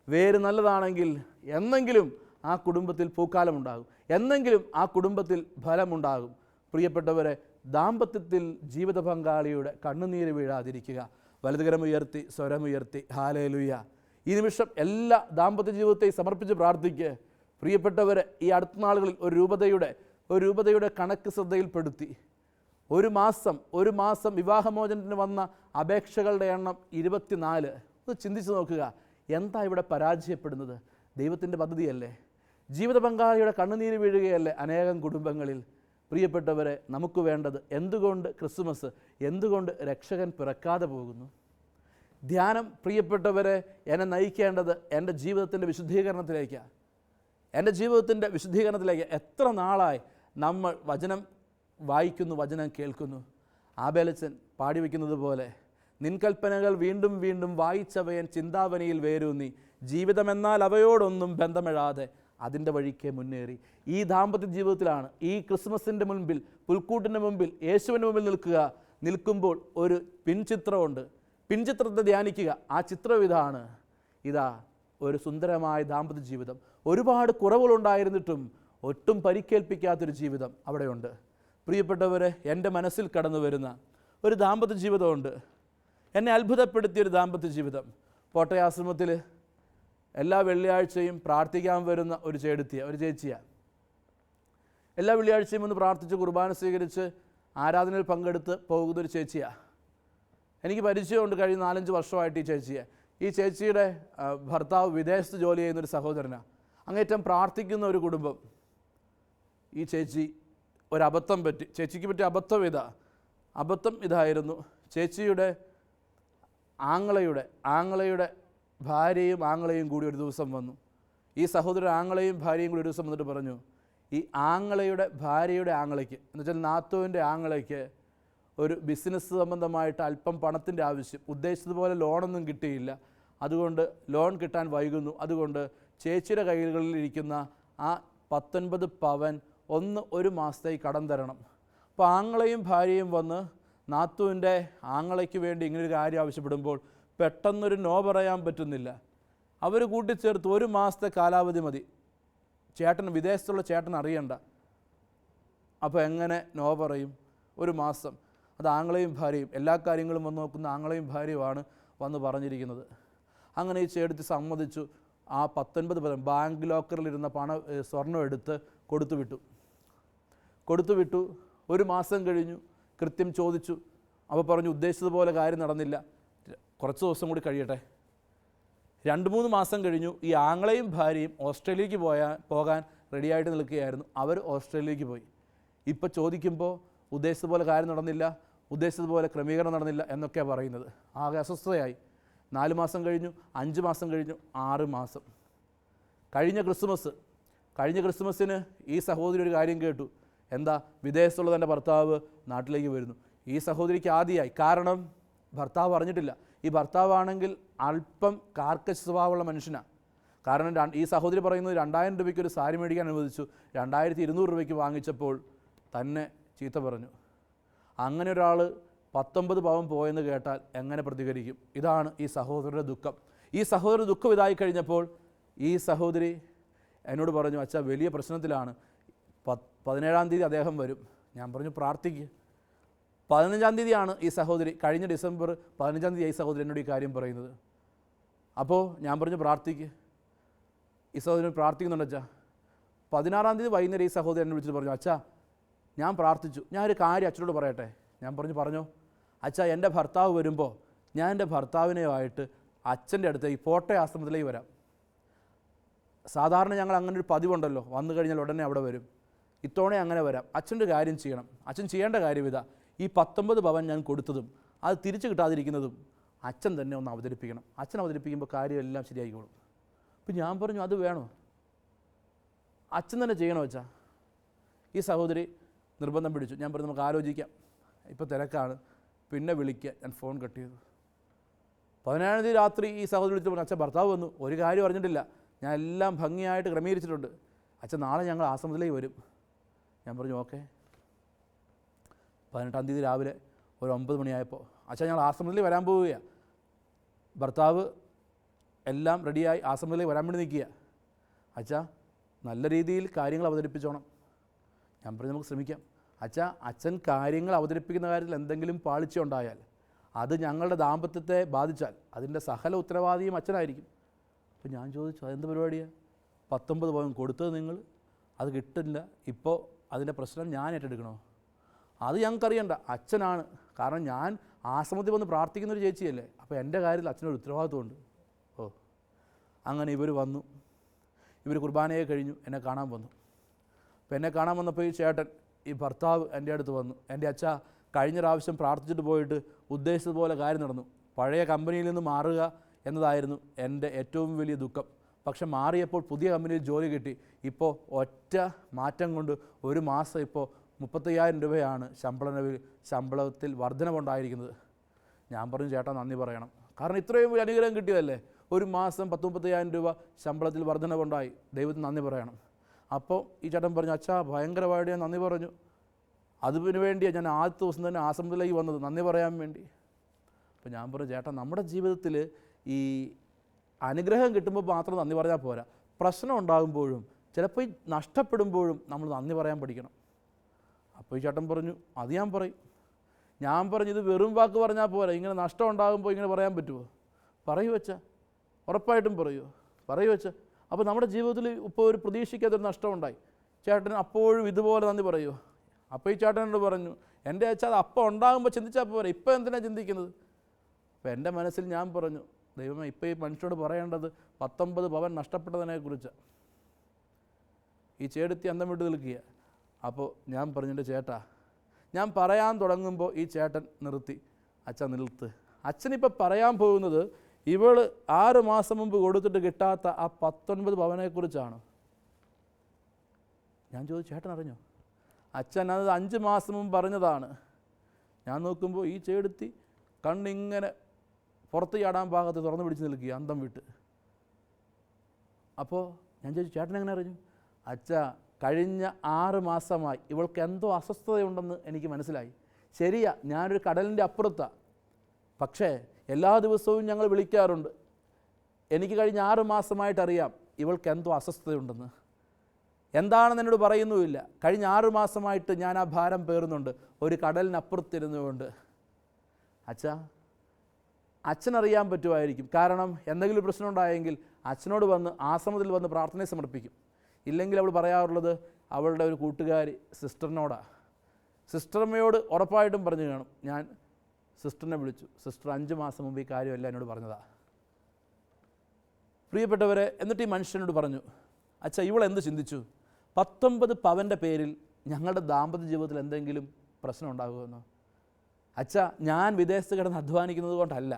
വേര് നല്ലതാണെങ്കിൽ എന്നെങ്കിലും ആ കുടുംബത്തിൽ പൂക്കാലം ഉണ്ടാകും, എന്നെങ്കിലും ആ കുടുംബത്തിൽ ഫലമുണ്ടാകും. പ്രിയപ്പെട്ടവരെ, ദാമ്പത്യത്തിൽ ജീവിത പങ്കാളിയുടെ കണ്ണുനീര് വീഴാതിരിക്കുക. വലതുകരമുയർത്തി സ്വരമുയർത്തി ഹല്ലേലൂയ. ഈ നിമിഷം എല്ലാ ദാമ്പത്യ ജീവിതത്തെയും സമർപ്പിച്ച് പ്രാർത്ഥിക്കുക. പ്രിയപ്പെട്ടവരെ, ഈ അടുത്ത നാളുകളിൽ ഒരു രൂപതയുടെ കണക്ക് ശ്രദ്ധയിൽപ്പെടുത്തി. ഒരു മാസം വിവാഹമോചനത്തിന് വന്ന അപേക്ഷകളുടെ എണ്ണം 24. ഒന്ന് ചിന്തിച്ച് നോക്കുക. എന്താ ഇവിടെ പരാജയപ്പെടുന്നത്? ദൈവത്തിൻ്റെ പദ്ധതിയല്ലേ? ജീവിത പങ്കാളിയുടെ കണ്ണുനീര് വീഴുകയല്ലേ അനേകം കുടുംബങ്ങളിൽ? പ്രിയപ്പെട്ടവരെ, നമുക്ക് വേണ്ടത് എന്തുകൊണ്ട് ക്രിസ്മസ്, എന്തുകൊണ്ട് രക്ഷകൻ പിറക്കാതെ പോകുന്നു? ധ്യാനം, പ്രിയപ്പെട്ടവരെ, എന്നെ നയിക്കേണ്ടത് എൻ്റെ ജീവിതത്തിൻ്റെ വിശുദ്ധീകരണത്തിലേക്കാണ്. എത്ര നാളായി നമ്മൾ വചനം വായിക്കുന്നു, വചനം കേൾക്കുന്നു. ആബേലച്ചൻ പാടി വയ്ക്കുന്നത് പോലെ, നിൻകൽപ്പനകൾ വീണ്ടും വീണ്ടും വായിച്ചവയൻ ചിന്താവനിയിൽ വേരൂന്നി, ജീവിതമെന്നാൽ അവയോടൊന്നും ബന്ധമിടാതെ അതിൻ്റെ വഴിക്ക് മുന്നേറി. ഈ ദാമ്പത്യ ജീവിതത്തിലാണ് ഈ ക്രിസ്മസിൻ്റെ മുൻപിൽ, പുൽക്കൂട്ടിൻ്റെ മുമ്പിൽ, യേശുവിൻ്റെ മുമ്പിൽ നിൽക്കുമ്പോൾ ഒരു പിൻചിത്രമുണ്ട്. പിൻചിത്രത്തെ ധ്യാനിക്കുക. ആ ചിത്രം ഇതാണ്. ഇതാ ഒരു സുന്ദരമായ ദാമ്പത്യ ജീവിതം. ഒരുപാട് കുറവുകളുണ്ടായിരുന്നിട്ടും ഒട്ടും പരിക്കേൽപ്പിക്കാത്തൊരു ജീവിതം അവിടെയുണ്ട്. പ്രിയപ്പെട്ടവരെ, എൻ്റെ മനസ്സിൽ കടന്നു വരുന്ന ഒരു ദാമ്പത്യ ജീവിതമുണ്ട്. എന്നെ അത്ഭുതപ്പെടുത്തിയൊരു ദാമ്പത്യ ജീവിതം. കോട്ടയാശ്രമത്തിൽ എല്ലാ വെള്ളിയാഴ്ചയും പ്രാർത്ഥിക്കാൻ വരുന്ന ഒരു ചേച്ചിയാണ്. എല്ലാ വെള്ളിയാഴ്ചയും ഒന്ന് പ്രാർത്ഥിച്ച് കുർബാന സ്വീകരിച്ച് ആരാധനയിൽ പങ്കെടുത്ത് പോകുന്നൊരു ചേച്ചിയാണ്. എനിക്ക് പരിചയമുണ്ട്, കഴിഞ്ഞ 4-5 വർഷമായിട്ട് ഈ ചേച്ചിയെ. ഈ ചേച്ചിയുടെ ഭർത്താവ് വിദേശത്ത് ജോലി ചെയ്യുന്നൊരു സഹോദരനാണ്. അങ്ങേറ്റം പ്രാർത്ഥിക്കുന്ന ഒരു കുടുംബം. ഈ ചേച്ചി ഒരബദ്ധം പറ്റി. ചേച്ചിക്ക് പറ്റിയ അബദ്ധം ഇതായിരുന്നു. ചേച്ചിയുടെ ആങ്ങളയുടെ ഭാര്യയും ആങ്ങളയും കൂടി ഒരു ദിവസം വന്നു. ഈ സഹോദരൻ ആങ്ങളയും ഭാര്യയും കൂടി ഒരു ദിവസം വന്നിട്ട് പറഞ്ഞു, ഈ ആങ്ങളയുടെ ഭാര്യയുടെ ആങ്ങളയ്ക്ക്, എന്നുവെച്ചാൽ നാത്തൂൻ്റെ ആങ്ങളയ്ക്ക് ഒരു ബിസിനസ് സംബന്ധമായിട്ട് അല്പം പണത്തിൻ്റെ ആവശ്യം, ഉദ്ദേശിച്ചതുപോലെ ലോണൊന്നും കിട്ടിയില്ല, അതുകൊണ്ട് ലോൺ കിട്ടാൻ വൈകുന്നു, അതുകൊണ്ട് ചേച്ചിയുടെ കൈകളിലിരിക്കുന്ന ആ 19 പവൻ ഒരു മാസത്തേക്ക് കടം തരണം. അപ്പോൾ ആങ്ങളയും ഭാര്യയും വന്ന് നാത്തൂൻ്റെ ആങ്ങളയ്ക്ക് വേണ്ടി ഇങ്ങനൊരു കാര്യം ആവശ്യപ്പെടുമ്പോൾ പെട്ടെന്നൊരു നോ പറയാൻ പറ്റുന്നില്ല. അവർ കൂട്ടിച്ചേർത്ത് 1 മാസത്തെ കാലാവധി മതി. വിദേശത്തുള്ള ചേട്ടൻ അറിയണ്ട. അപ്പോൾ എങ്ങനെ നോ പറയും? 1 മാസം. അത് ആങ്ങളെയും ഭാര്യയും, എല്ലാ കാര്യങ്ങളും വന്ന് നോക്കുന്ന ആങ്ങളെയും ഭാര്യയുമാണ് വന്ന് പറഞ്ഞിരിക്കുന്നത്. അങ്ങനെ ഈ ചേട്ടത്തി സമ്മതിച്ചു. ആ 19 പവൻ ബാങ്ക് ലോക്കറിലിരുന്ന സ്വർണ്ണം എടുത്ത് കൊടുത്തു വിട്ടു. 1 മാസം കഴിഞ്ഞു. കൃത്യം ചോദിച്ചു. അപ്പോൾ പറഞ്ഞു ഉദ്ദേശിച്ചതുപോലെ കാര്യം നടന്നില്ല, കുറച്ച് ദിവസം കൂടി കഴിയട്ടെ. 2-3 മാസം കഴിഞ്ഞു. ഈ ആങ്ങളെയും ഭാര്യയും ഓസ്ട്രേലിയക്ക് പോകാൻ റെഡിയായിട്ട് നിൽക്കുകയായിരുന്നു. അവർ ഓസ്ട്രേലിയക്ക് പോയി. ഇപ്പോൾ ചോദിക്കുമ്പോൾ ഉദ്ദേശിച്ചതുപോലെ കാര്യം നടന്നില്ല, ഉദ്ദേശിച്ചതുപോലെ ക്രമീകരണം നടന്നില്ല എന്നൊക്കെയാണ് പറയുന്നത്. ആകെ അസ്വസ്ഥതയായി. 4 മാസം കഴിഞ്ഞു, 5 മാസം കഴിഞ്ഞു, 6 മാസം. കഴിഞ്ഞ ക്രിസ്മസിന് ഈ സഹോദരി ഒരു കാര്യം കേട്ടു. എന്താ? വിദേശത്തുള്ള തൻ്റെ ഭർത്താവ് നാട്ടിലേക്ക് വരുന്നു. ഈ സഹോദരിക്ക് ആദ്യമായി. കാരണം ഭർത്താവ് അറിഞ്ഞിട്ടില്ല. ഈ ഭർത്താവാണെങ്കിൽ അല്പം കാർക്കശ സ്വഭാവമുള്ള മനുഷ്യനാണ്. കാരണം ഈ സഹോദരി പറയുന്നത് 2000 രൂപയ്ക്ക് ഒരു സാരി മേടിക്കാൻ അനുവദിച്ചു, 2200 രൂപയ്ക്ക് വാങ്ങിച്ചപ്പോൾ തന്നെ ചീത്ത പറഞ്ഞു. അങ്ങനെ ഒരാൾ 19 പവൻ പോയെന്ന് കേട്ടാൽ എങ്ങനെ പ്രതികരിക്കും? ഇതാണ് ഈ സഹോദരൻ്റെ ദുഃഖം. ഈ സഹോദരൻ്റെ ദുഃഖം ഇതായി കഴിഞ്ഞപ്പോൾ ഈ സഹോദരി എന്നോട് പറഞ്ഞു, അച്ഛാ വലിയ പ്രശ്നത്തിലാണ്, 17-ാം തീയതി അദ്ദേഹം വരും. ഞാൻ പറഞ്ഞു പ്രാർത്ഥിക്കുക. 15-ാം തീയതിയാണ് ഈ സഹോദരി, കഴിഞ്ഞ ഡിസംബർ 15-ാം തീയതി ഈ സഹോദരി എന്നോട് ഈ കാര്യം പറയുന്നത്. അപ്പോൾ ഞാൻ പറഞ്ഞു പ്രാർത്ഥിക്കുക. ഈ സഹോദരൻ പ്രാർത്ഥിക്കുന്നുണ്ട് അച്ഛാ. 16-ാം തീയതി വൈകുന്നേരം ഈ സഹോദരൻ എന്നെ വിളിച്ചിട്ട് പറഞ്ഞു, അച്ഛാ ഞാൻ പ്രാർത്ഥിച്ചു, ഞാനൊരു കാര്യം അച്ഛനോട് പറയട്ടെ. ഞാൻ പറഞ്ഞോ. അച്ഛാ എൻ്റെ ഭർത്താവ് വരുമ്പോൾ ഞാൻ എൻ്റെ ഭർത്താവിനെയുമായിട്ട് അച്ഛൻ്റെ അടുത്തേക്ക് പോട്ടെ ആശ്രമത്തിലേക്ക് വരാം. സാധാരണ ഞങ്ങൾ അങ്ങനെ ഒരു പതിവുണ്ടല്ലോ, വന്നു കഴിഞ്ഞാൽ ഉടനെ അവിടെ വരും. ഇത്തവണ അങ്ങനെ വരാം. അച്ഛൻ്റെ കാര്യം ചെയ്യണം. അച്ഛൻ ചെയ്യേണ്ട കാര്യം ഇതാ, ഈ 19 പവൻ ഞാൻ കൊടുത്തതും അത് തിരിച്ചു കിട്ടാതിരിക്കുന്നതും അച്ഛൻ തന്നെ ഒന്ന് അവതരിപ്പിക്കണം. അച്ഛൻ അവതരിപ്പിക്കുമ്പോൾ കാര്യമെല്ലാം ശരിയായിക്കോളും. അപ്പം ഞാൻ പറഞ്ഞു അത് വേണോ? അച്ഛൻ തന്നെ ചെയ്യണോ അച്ഛാ? ഈ സഹോദരി നിർബന്ധം പിടിച്ചു. ഞാൻ പറഞ്ഞു നമുക്ക് ആലോചിക്കാം, ഇപ്പോൾ തിരക്കാണ്, പിന്നെ വിളിക്കുക. ഞാൻ ഫോൺ കട്ട് ചെയ്തു. 17-ാം തീയതി രാത്രി ഈ സഹോദരി വിളിച്ചിട്ട് പറഞ്ഞു, അച്ഛൻ ഭർത്താവ് വന്നു, ഒരു കാര്യം അറിഞ്ഞിട്ടില്ല, ഞാൻ എല്ലാം ഭംഗിയായിട്ട് ക്രമീകരിച്ചിട്ടുണ്ട്, അച്ഛൻ നാളെ ഞങ്ങൾ ആശ്രമത്തിലേക്ക് വരും. ഞാൻ പറഞ്ഞു ഓക്കെ. 18-ാം തീയതി രാവിലെ ഒരു 9 മണിയായപ്പോൾ അച്ഛൻ ഞങ്ങൾ ആശ്രമത്തിലേക്ക് വരാൻ പോവുകയാണ്. ഭർത്താവ് എല്ലാം റെഡിയായി ആശ്രമത്തിലേക്ക് വരാൻ വേണ്ടി നിൽക്കുക. അച്ഛാ നല്ല രീതിയിൽ കാര്യങ്ങൾ അവതരിപ്പിച്ചോണം. ഞാൻ പറഞ്ഞു നമുക്ക് ശ്രമിക്കാം. അച്ഛാ അച്ഛൻ കാര്യങ്ങൾ അവതരിപ്പിക്കുന്ന കാര്യത്തിൽ എന്തെങ്കിലും പാളിച്ച ഉണ്ടായാൽ അത് ഞങ്ങളുടെ ദാമ്പത്യത്തെ ബാധിച്ചാൽ അതിൻ്റെ സകല ഉത്തരവാദിയും അച്ഛനായിരിക്കും. അപ്പോൾ ഞാൻ ചോദിച്ചു അതെന്ത് പരിപാടിയാണ്? 19 പവൻ കൊടുത്തത് നിങ്ങൾ, അത് കിട്ടില്ല, ഇപ്പോൾ അതിൻ്റെ പ്രശ്നം ഞാൻ ഏറ്റെടുക്കണോ? അത് ഞങ്ങൾക്കറിയണ്ട, അച്ഛനാണ്. കാരണം ഞാൻ ആശ്രമത്തിൽ വന്ന് പ്രാർത്ഥിക്കുന്നൊരു ചേച്ചിയല്ലേ, അപ്പോൾ എൻ്റെ കാര്യത്തിൽ അച്ഛനൊരു ഉത്തരവാദിത്വമുണ്ട്. ഓ അങ്ങനെ ഇവർ വന്നു. ഇവർ കുർബാനയെ കഴിഞ്ഞു എന്നെ കാണാൻ വന്നു. അപ്പോൾ എന്നെ കാണാൻ വന്നപ്പോൾ ഈ ചേട്ടൻ, ഈ ഭർത്താവ് എൻ്റെ അടുത്ത് വന്നു. എൻ്റെ അച്ഛാ കഴിഞ്ഞ പ്രാവശ്യം പ്രാർത്ഥിച്ചിട്ട് പോയിട്ട് ഉദ്ദേശിച്ചതുപോലെ കാര്യം നടന്നു. പഴയ കമ്പനിയിൽ നിന്ന് മാറുക എന്നതായിരുന്നു എൻ്റെ ഏറ്റവും വലിയ ദുഃഖം. പക്ഷെ മാറിയപ്പോൾ പുതിയ കമ്പനിയിൽ ജോലി കിട്ടി. ഇപ്പോൾ ഒറ്റ മാറ്റം കൊണ്ട് 1 മാസം ഇപ്പോൾ 35,000 രൂപയാണ് ശമ്പളത്തിൽ വർധനവുണ്ടായിരിക്കുന്നത്. ഞാൻ പറഞ്ഞു ചേട്ടാ നന്ദി പറയണം, കാരണം ഇത്രയും വലിയ അനുഗ്രഹം കിട്ടിയതല്ലേ. 1 മാസം 10-35,000 രൂപ ശമ്പളത്തിൽ വർധനവുണ്ടായി, ദൈവത്തിന് നന്ദി പറയണം. അപ്പോൾ ഈ ചേട്ടൻ പറഞ്ഞു അച്ഛാ ഭയങ്കരമായിട്ട് ഞാൻ നന്ദി പറഞ്ഞു, അതിനു വേണ്ടിയാണ് ഞാൻ ആദ്യത്തെ ദിവസം തന്നെ ആശ്രമത്തിലേക്ക് വന്നത്, നന്ദി പറയാൻ വേണ്ടി. അപ്പോൾ ഞാൻ പറഞ്ഞു ചേട്ടാ നമ്മുടെ ജീവിതത്തിൽ ഈ അനുഗ്രഹം കിട്ടുമ്പോൾ മാത്രം നന്ദി പറഞ്ഞാൽ പോരാ, പ്രശ്നം ഉണ്ടാകുമ്പോഴും ചിലപ്പോൾ ഈ നഷ്ടപ്പെടുമ്പോഴും നമ്മൾ നന്ദി പറയാൻ പഠിക്കണം. അപ്പോൾ ഈ ചേട്ടൻ പറഞ്ഞു അത് ഞാൻ പറയും. ഞാൻ പറഞ്ഞു ഇത് വെറും വാക്ക് പറഞ്ഞാൽ പോരാ, ഇങ്ങനെ നഷ്ടം ഉണ്ടാകുമ്പോൾ ഇങ്ങനെ പറയാൻ പറ്റുമോ? പറയൂ വെച്ചാൽ, ഉറപ്പായിട്ടും പറയൂ വെച്ചാൽ. അപ്പോൾ നമ്മുടെ ജീവിതത്തിൽ ഇപ്പോൾ ഒരു പ്രതീക്ഷിക്കാത്തൊരു നഷ്ടമുണ്ടായി, ചേട്ടൻ അപ്പോഴും ഇതുപോലെ നന്ദി പറയുമോ? അപ്പോൾ ഈ ചേട്ടനോട് പറഞ്ഞു, എൻ്റെ അച്ഛാ അത് അപ്പം ഉണ്ടാകുമ്പോൾ ചിന്തിച്ചാൽ പോരെ, ഇപ്പം എന്തിനാണ് ചിന്തിക്കുന്നത്? അപ്പോൾ എൻ്റെ മനസ്സിൽ ഞാൻ പറഞ്ഞു, ദൈവമേ, ഇപ്പോൾ ഈ മനുഷ്യനോട് പറയേണ്ടത് 19 പവൻ നഷ്ടപ്പെട്ടതിനെക്കുറിച്ചാണ്. ഈ ചേട്ടത്തി അന്തം വിട്ട് നിൽക്കുക. അപ്പോൾ ഞാൻ പറഞ്ഞു, എൻ്റെ ചേട്ടാ, ഞാൻ പറയാൻ തുടങ്ങുമ്പോൾ ഈ ചേട്ടൻ നിർത്തി. അച്ഛൻ നിർത്ത്. അച്ഛനിപ്പോൾ പറയാൻ പോകുന്നത് ഇവൾ 6 മാസം മുമ്പ് കൊടുത്തിട്ട് കിട്ടാത്ത ആ 19 പവനെക്കുറിച്ചാണ്. ഞാൻ ചോദിച്ചു, ചേട്ടൻ അറിഞ്ഞോ? അച്ഛൻ അത് 5 മാസം മുമ്പ് പറഞ്ഞതാണ്. ഞാൻ നോക്കുമ്പോൾ ഈ ചേടുത്തി കണ്ണിങ്ങനെ പുറത്ത് ചാടാൻ ഭാഗത്ത് തുറന്നു പിടിച്ച് നിൽക്കുക, അന്തം വിട്ട്. അപ്പോൾ ഞാൻ ചോദിച്ചു, ചേട്ടൻ എങ്ങനെ അറിഞ്ഞു? അച്ഛാ, കഴിഞ്ഞ 6 മാസമായി ഇവൾക്ക് എന്തോ അസ്വസ്ഥതയുണ്ടെന്ന് എനിക്ക് മനസ്സിലായി. ശരിയാ, ഞാനൊരു കടലിൻ്റെ അപ്പുറത്താണ്, പക്ഷേ എല്ലാ ദിവസവും ഞങ്ങൾ വിളിക്കാറുണ്ട്. എനിക്ക് കഴിഞ്ഞ 6 മാസമായിട്ടറിയാം ഇവൾക്ക് എന്തോ അസ്വസ്ഥതയുണ്ടെന്ന്. എന്താണെന്ന് എന്നോട് പറയുന്നുമില്ല. കഴിഞ്ഞ 6 മാസമായിട്ട് ഞാൻ ആ ഭാരം പേറുന്നുണ്ട്, ഒരു കടലിനപ്പുറത്തിരുന്നുകൊണ്ട്. അച്ഛാ, അച്ഛനറിയാൻ പറ്റുമായിരിക്കും. കാരണം എന്തെങ്കിലും പ്രശ്നം ഉണ്ടായെങ്കിൽ അച്ഛനോട് വന്ന് ആശ്രമത്തിൽ വന്ന് പ്രാർത്ഥന സമർപ്പിക്കും. ഇല്ലെങ്കിൽ അവൾ പറയാറുള്ളത് അവളുടെ ഒരു കൂട്ടുകാരി സിസ്റ്ററിനോടാണ്. സിസ്റ്ററമ്മയോട് ഉറപ്പായിട്ടും പറഞ്ഞു കാണും. ഞാൻ സിസ്റ്ററിനെ വിളിച്ചു. സിസ്റ്റർ 5 മാസം മുമ്പ് ഈ കാര്യമല്ല എന്നോട് പറഞ്ഞതാണ്. പ്രിയപ്പെട്ടവരെ, എന്നിട്ട് ഈ മനുഷ്യനോട് പറഞ്ഞു, അച്ഛാ, ഇവളെന്ത് ചിന്തിച്ചു? 19 പവൻ്റെ പേരിൽ ഞങ്ങളുടെ ദാമ്പത്യ ജീവിതത്തിൽ എന്തെങ്കിലും പ്രശ്നം ഉണ്ടാകുമെന്നോ? അച്ഛാ, ഞാൻ വിദേശത്ത് കിടന്ന് അധ്വാനിക്കുന്നത് കൊണ്ടല്ല.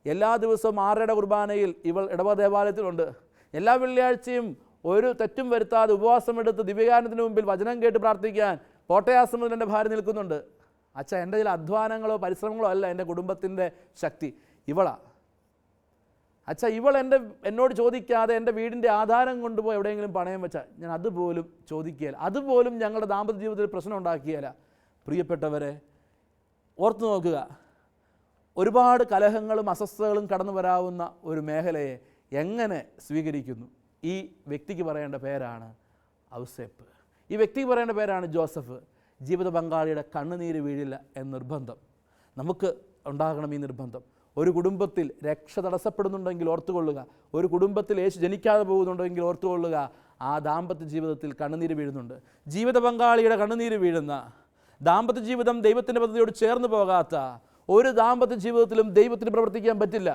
എല്ലാ ദിവസവും 6:30 കുർബാനയിൽ ഇവൾ ഇടവ ദേവാലയത്തിലുണ്ട്. എല്ലാ വെള്ളിയാഴ്ചയും ഒരു തെറ്റും വരുത്താതെ ഉപവാസമെടുത്ത് ദിവ്യകാരണത്തിന് മുമ്പിൽ വചനം കേട്ട് പ്രാർത്ഥിക്കാൻ കോട്ടയാശ്രമത്തിൽ എൻ്റെ ഭാര്യ നിൽക്കുന്നുണ്ട്. അച്ഛാ, എൻ്റെ ചില അധ്വാനങ്ങളോ പരിശ്രമങ്ങളോ അല്ല എൻ്റെ കുടുംബത്തിൻ്റെ ശക്തി, ഇവളാ. അച്ഛാ, ഇവൾ എന്നോട് ചോദിക്കാതെ എൻ്റെ വീടിൻ്റെ ആധാരം കൊണ്ടുപോയി എവിടെയെങ്കിലും പണയം വെച്ചാൽ ഞാൻ അതുപോലും ചോദിക്കുകയില്ല. അതുപോലും ഞങ്ങളുടെ ദാമ്പത്യ ജീവിതത്തിൽ പ്രശ്നം ഉണ്ടാക്കിയല്ല. പ്രിയപ്പെട്ടവരെ, ഓർത്തു നോക്കുക, ഒരുപാട് കലഹങ്ങളും അസ്വസ്ഥതകളും കടന്നു വരാവുന്ന ഒരു മേഖലയെ എങ്ങനെ സ്വീകരിക്കുന്നു? ഈ വ്യക്തിക്ക് പറയേണ്ട പേരാണ് ഔസേപ്പ്. ഈ വ്യക്തിക്ക് പറയേണ്ട പേരാണ് ജോസഫ്. ജീവിത പങ്കാളിയുടെ കണ്ണുനീര് വീഴില്ല എന്ന നിർബന്ധം നമുക്ക് ഉണ്ടാകണം. ഈ നിർബന്ധം ഒരു കുടുംബത്തിൽ രക്ഷ തടസ്സപ്പെടുന്നുണ്ടെങ്കിൽ ഓർത്തുകൊള്ളുക. ഒരു കുടുംബത്തിൽ യേശു ജനിക്കാതെ പോകുന്നുണ്ടെങ്കിൽ ഓർത്തുകൊള്ളുക, ആ ദാമ്പത്യ ജീവിതത്തിൽ കണ്ണുനീര് വീഴുന്നുണ്ട്. ജീവിത പങ്കാളിയുടെ കണ്ണുനീര് വീഴുന്ന, ദാമ്പത്യ ജീവിതം ദൈവത്തിൻ്റെ പദ്ധതിയോട് ചേർന്ന് പോകാത്ത ഒരു ദാമ്പത്യ ജീവിതത്തിലും ദൈവത്തിന് പ്രവർത്തിക്കാൻ പറ്റില്ല.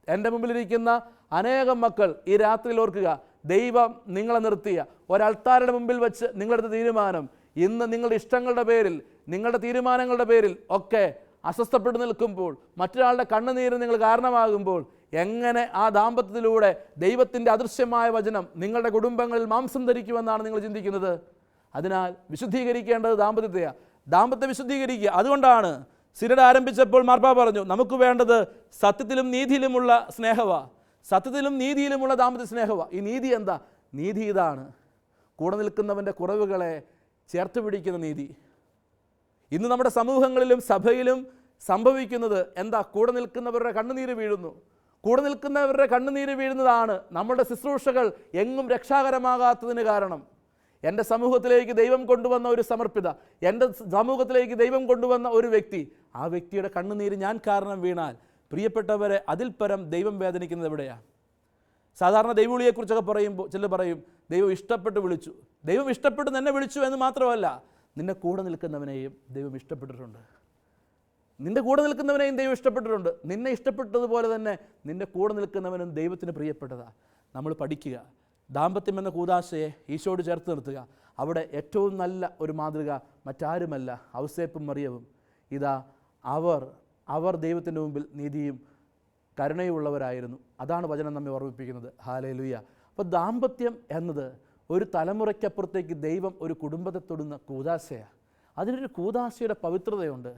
എൻ്റെ മുമ്പിലിരിക്കുന്ന അനേകം മക്കൾ ഈ രാത്രിയിൽ ഓർക്കുക, ദൈവം നിങ്ങളെ നിർത്തിയ ഒരൾത്താരുടെ മുമ്പിൽ വെച്ച് നിങ്ങളെടുത്ത തീരുമാനം ഇന്ന് നിങ്ങളുടെ ഇഷ്ടങ്ങളുടെ പേരിൽ, നിങ്ങളുടെ തീരുമാനങ്ങളുടെ പേരിൽ ഒക്കെ അസ്വസ്ഥപ്പെട്ടു നിൽക്കുമ്പോൾ, മറ്റൊരാളുടെ കണ്ണുനീര് നിങ്ങൾ കാരണമാകുമ്പോൾ, എങ്ങനെ ആ ദാമ്പത്യത്തിലൂടെ ദൈവത്തിൻ്റെ അദൃശ്യമായ വചനം നിങ്ങളുടെ കുടുംബങ്ങളിൽ മാംസം ധരിക്കുമെന്നാണ് നിങ്ങൾ ചിന്തിക്കുന്നത്? അതിനാൽ വിശുദ്ധീകരിക്കേണ്ടത് ദാമ്പത്യത്തെയാണ്. ദാമ്പത്യം വിശുദ്ധീകരിക്കുക. അതുകൊണ്ടാണ് സിനഡ് ആരംഭിച്ചപ്പോൾ മാർപ്പാപ്പ പറഞ്ഞു, നമുക്ക് വേണ്ടത് സത്യത്തിലും നീതിയിലുമുള്ള സ്നേഹമാണ്. സത്യത്തിലും നീതിയിലുമുള്ള ദാമ്പത്യ സ്നേഹമാണ്. ഈ നീതി എന്താ? നീതി ഇതാണ്, കൂടെ നിൽക്കുന്നവൻ്റെ കുറവുകളെ ചേർത്ത് പിടിക്കുന്ന നീതി. ഇന്ന് നമ്മുടെ സമൂഹങ്ങളിലും സഭയിലും സംഭവിക്കുന്നത് എന്താ? കൂടെ നിൽക്കുന്നവരുടെ കണ്ണുനീര് വീഴുന്നു. കൂടെ നിൽക്കുന്നവരുടെ കണ്ണുനീര് വീഴുന്നതാണ് നമ്മുടെ ശുശ്രൂഷകൾ എങ്ങും രക്ഷാകരമാകാത്തതിന് കാരണം. എൻ്റെ സമൂഹത്തിലേക്ക് ദൈവം കൊണ്ടുവന്ന ഒരു സമർപ്പിത, എൻ്റെ സമൂഹത്തിലേക്ക് ദൈവം കൊണ്ടുവന്ന ഒരു വ്യക്തി, ആ വ്യക്തിയുടെ കണ്ണുനീര് ഞാൻ കാരണം വീണാൽ, പ്രിയപ്പെട്ടവരെ, അതിൽ പരം ദൈവം വേദനിക്കുന്നത് എവിടെയാണ്? സാധാരണ ദൈവവിളിയെക്കുറിച്ചൊക്കെ പറയുമ്പോൾ ചിലർ പറയും, ദൈവം ഇഷ്ടപ്പെട്ട് വിളിച്ചു. ദൈവം ഇഷ്ടപ്പെട്ട് നിന്നെ വിളിച്ചു എന്ന് മാത്രമല്ല, നിന്നെ കൂടെ നിൽക്കുന്നവനെയും ദൈവം ഇഷ്ടപ്പെട്ടിട്ടുണ്ട്. നിൻ്റെ കൂടെ നിൽക്കുന്നവനെയും ദൈവം ഇഷ്ടപ്പെട്ടിട്ടുണ്ട്. നിന്നെ ഇഷ്ടപ്പെട്ടതുപോലെ തന്നെ നിൻ്റെ കൂടെ നിൽക്കുന്നവനും ദൈവത്തിന് പ്രിയപ്പെട്ടതാണ്. നമ്മൾ പഠിക്കുക, ദാമ്പത്യം എന്ന കൂദാശയെ ഈശോയോട് ചേർത്ത് നിർത്തുക. അവിടെ ഏറ്റവും നല്ല ഒരു മാതൃക മറ്റാരുമല്ല, ഔസേപ്പും മറിയവും. ഇതാ അവർ ദൈവത്തിൻ്റെ മുമ്പിൽ നീതിയും കരുണയുള്ളവരായിരുന്നു. അതാണ് വചനം നമ്മെ ഓർമ്മിപ്പിക്കുന്നത്. ഹല്ലേലൂയ. അപ്പോൾ ദാമ്പത്യം എന്നത് ഒരു തലമുറയ്ക്കപ്പുറത്തേക്ക് ദൈവം ഒരു കുടുംബത്തെ തൊടുന്ന കൂദാശയാണ്. അതിനൊരു കൂദാശയുടെ പവിത്രതയുണ്ട്.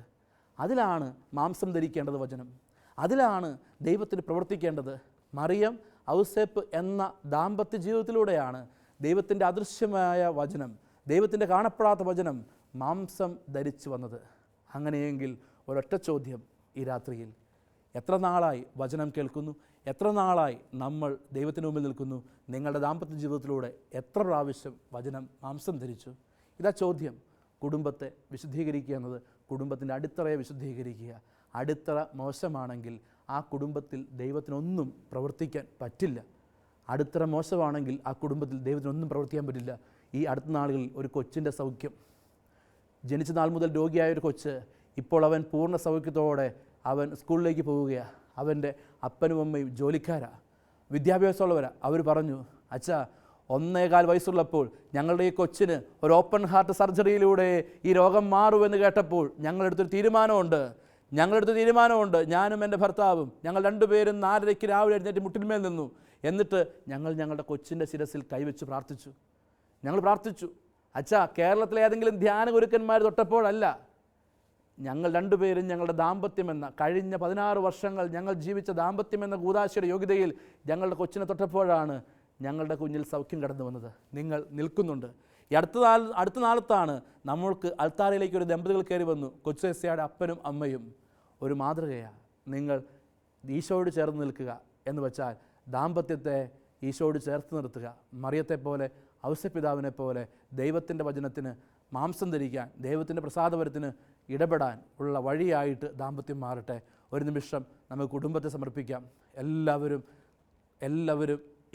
അതിലാണ് മാംസം ധരിക്കേണ്ടത് വചനം. അതിലാണ് ദൈവത്തിന് പ്രവർത്തിക്കേണ്ടത്. മറിയം ഔസേപ്പ് എന്ന ദാമ്പത്യ ജീവിതത്തിലൂടെയാണ് ദൈവത്തിൻ്റെ അദൃശ്യമായ വചനം, ദൈവത്തിൻ്റെ കാണപ്പെടാത്ത വചനം മാംസം ധരിച്ചു വന്നത്. അങ്ങനെയെങ്കിൽ ഒരൊറ്റ ചോദ്യം ഈ രാത്രിയിൽ, എത്ര നാളായി വചനം കേൾക്കുന്നു? എത്ര നാളായി നമ്മൾ ദൈവത്തിന് മുമ്പിൽ നിൽക്കുന്നു? നിങ്ങളുടെ ദാമ്പത്യ ജീവിതത്തിലൂടെ എത്ര പ്രാവശ്യം വചനം മാംസം ധരിച്ചു? ഇതാ ചോദ്യം. കുടുംബത്തെ വിശുദ്ധീകരിക്കുക എന്നത് കുടുംബത്തിൻ്റെ അടിത്തറയെ വിശുദ്ധീകരിക്കുക. അടിത്തറ മോശമാണെങ്കിൽ ആ കുടുംബത്തിൽ ദൈവത്തിനൊന്നും പ്രവർത്തിക്കാൻ പറ്റില്ല. അടിത്തറ മോശമാണെങ്കിൽ ആ കുടുംബത്തിൽ ദൈവത്തിനൊന്നും പ്രവർത്തിക്കാൻ പറ്റില്ല. ഈ അടുത്ത നാളുകളിൽ ഒരു കൊച്ചിൻ്റെ സൗഖ്യം, ജനിച്ച നാൾ മുതൽ രോഗിയായ ഒരു കൊച്ച്, ഇപ്പോൾ അവൻ പൂർണ്ണ സൗഖ്യത്തോടെ അവൻ സ്കൂളിലേക്ക് പോവുകയാണ്. അവൻ്റെ അപ്പനും അമ്മയും ജോലിക്കാരാണ്, വിദ്യാഭ്യാസമുള്ളവരാണ്. അവർ പറഞ്ഞു, അച്ഛാ 1.25 വയസ്സുള്ളപ്പോൾ ഞങ്ങളുടെ ഈ കൊച്ചിന് ഒരു ഓപ്പൺ ഹാർട്ട് സർജറിയിലൂടെ ഈ രോഗം മാറുമെന്ന് കേട്ടപ്പോൾ ഞങ്ങളെടുത്തൊരു തീരുമാനമുണ്ട്. ഞാനും എൻ്റെ ഭർത്താവും ഞങ്ങൾ 2 പേരും 4:30 രാവിലെ എഴുന്നേറ്റ് മുട്ടിന്മേൽ നിന്നു. എന്നിട്ട് ഞങ്ങളുടെ കൊച്ചിൻ്റെ ശിരസിൽ കൈവച്ച് പ്രാർത്ഥിച്ചു. അച്ഛാ, കേരളത്തിലെ ഏതെങ്കിലും ധ്യാന ഗുരുക്കന്മാർ തൊട്ടപ്പോഴല്ല, ഞങ്ങൾ 2 പേരും ഞങ്ങളുടെ ദാമ്പത്യമെന്ന കഴിഞ്ഞ 16 വർഷങ്ങൾ ഞങ്ങൾ ജീവിച്ച ദാമ്പത്യമെന്ന കൂദാശയുടെ യോഗ്യതയിൽ ഞങ്ങളുടെ കൊച്ചിനെ തൊട്ടപ്പോഴാണ് ഞങ്ങളുടെ കുഞ്ഞിൽ സൗഖ്യം കടന്നു വന്നത്. നിങ്ങൾ നിൽക്കുന്നുണ്ട്. ഈ അടുത്ത നാളത്താണ് നമ്മൾക്ക് അൾത്താരയിലേക്ക് ഒരു ദമ്പതികൾ കയറി വന്നു. കൊച്ചുസേസയുടെ അപ്പനും അമ്മയും ഒരു മാതൃകയാണ്. നിങ്ങൾ ഈശോയോട് ചേർന്ന് നിൽക്കുക എന്ന് വെച്ചാൽ ദാമ്പത്യത്തെ ഈശോയോട് ചേർത്ത് നിർത്തുക. മറിയത്തെ പോലെ, ഔസേപ്പിതാവിനെ പോലെ ദൈവത്തിൻ്റെ വചനത്തിന് മാംസം ധരിക്കാൻ, ദൈവത്തിൻ്റെ പ്രസാദപരത്തിന് ഇടപെടാൻ ഉള്ള വഴിയായിട്ട് ദാമ്പത്യം മാറട്ടെ. ഒരു നിമിഷം നമുക്ക് കുടുംബത്തെ സമർപ്പിക്കാം. എല്ലാവരും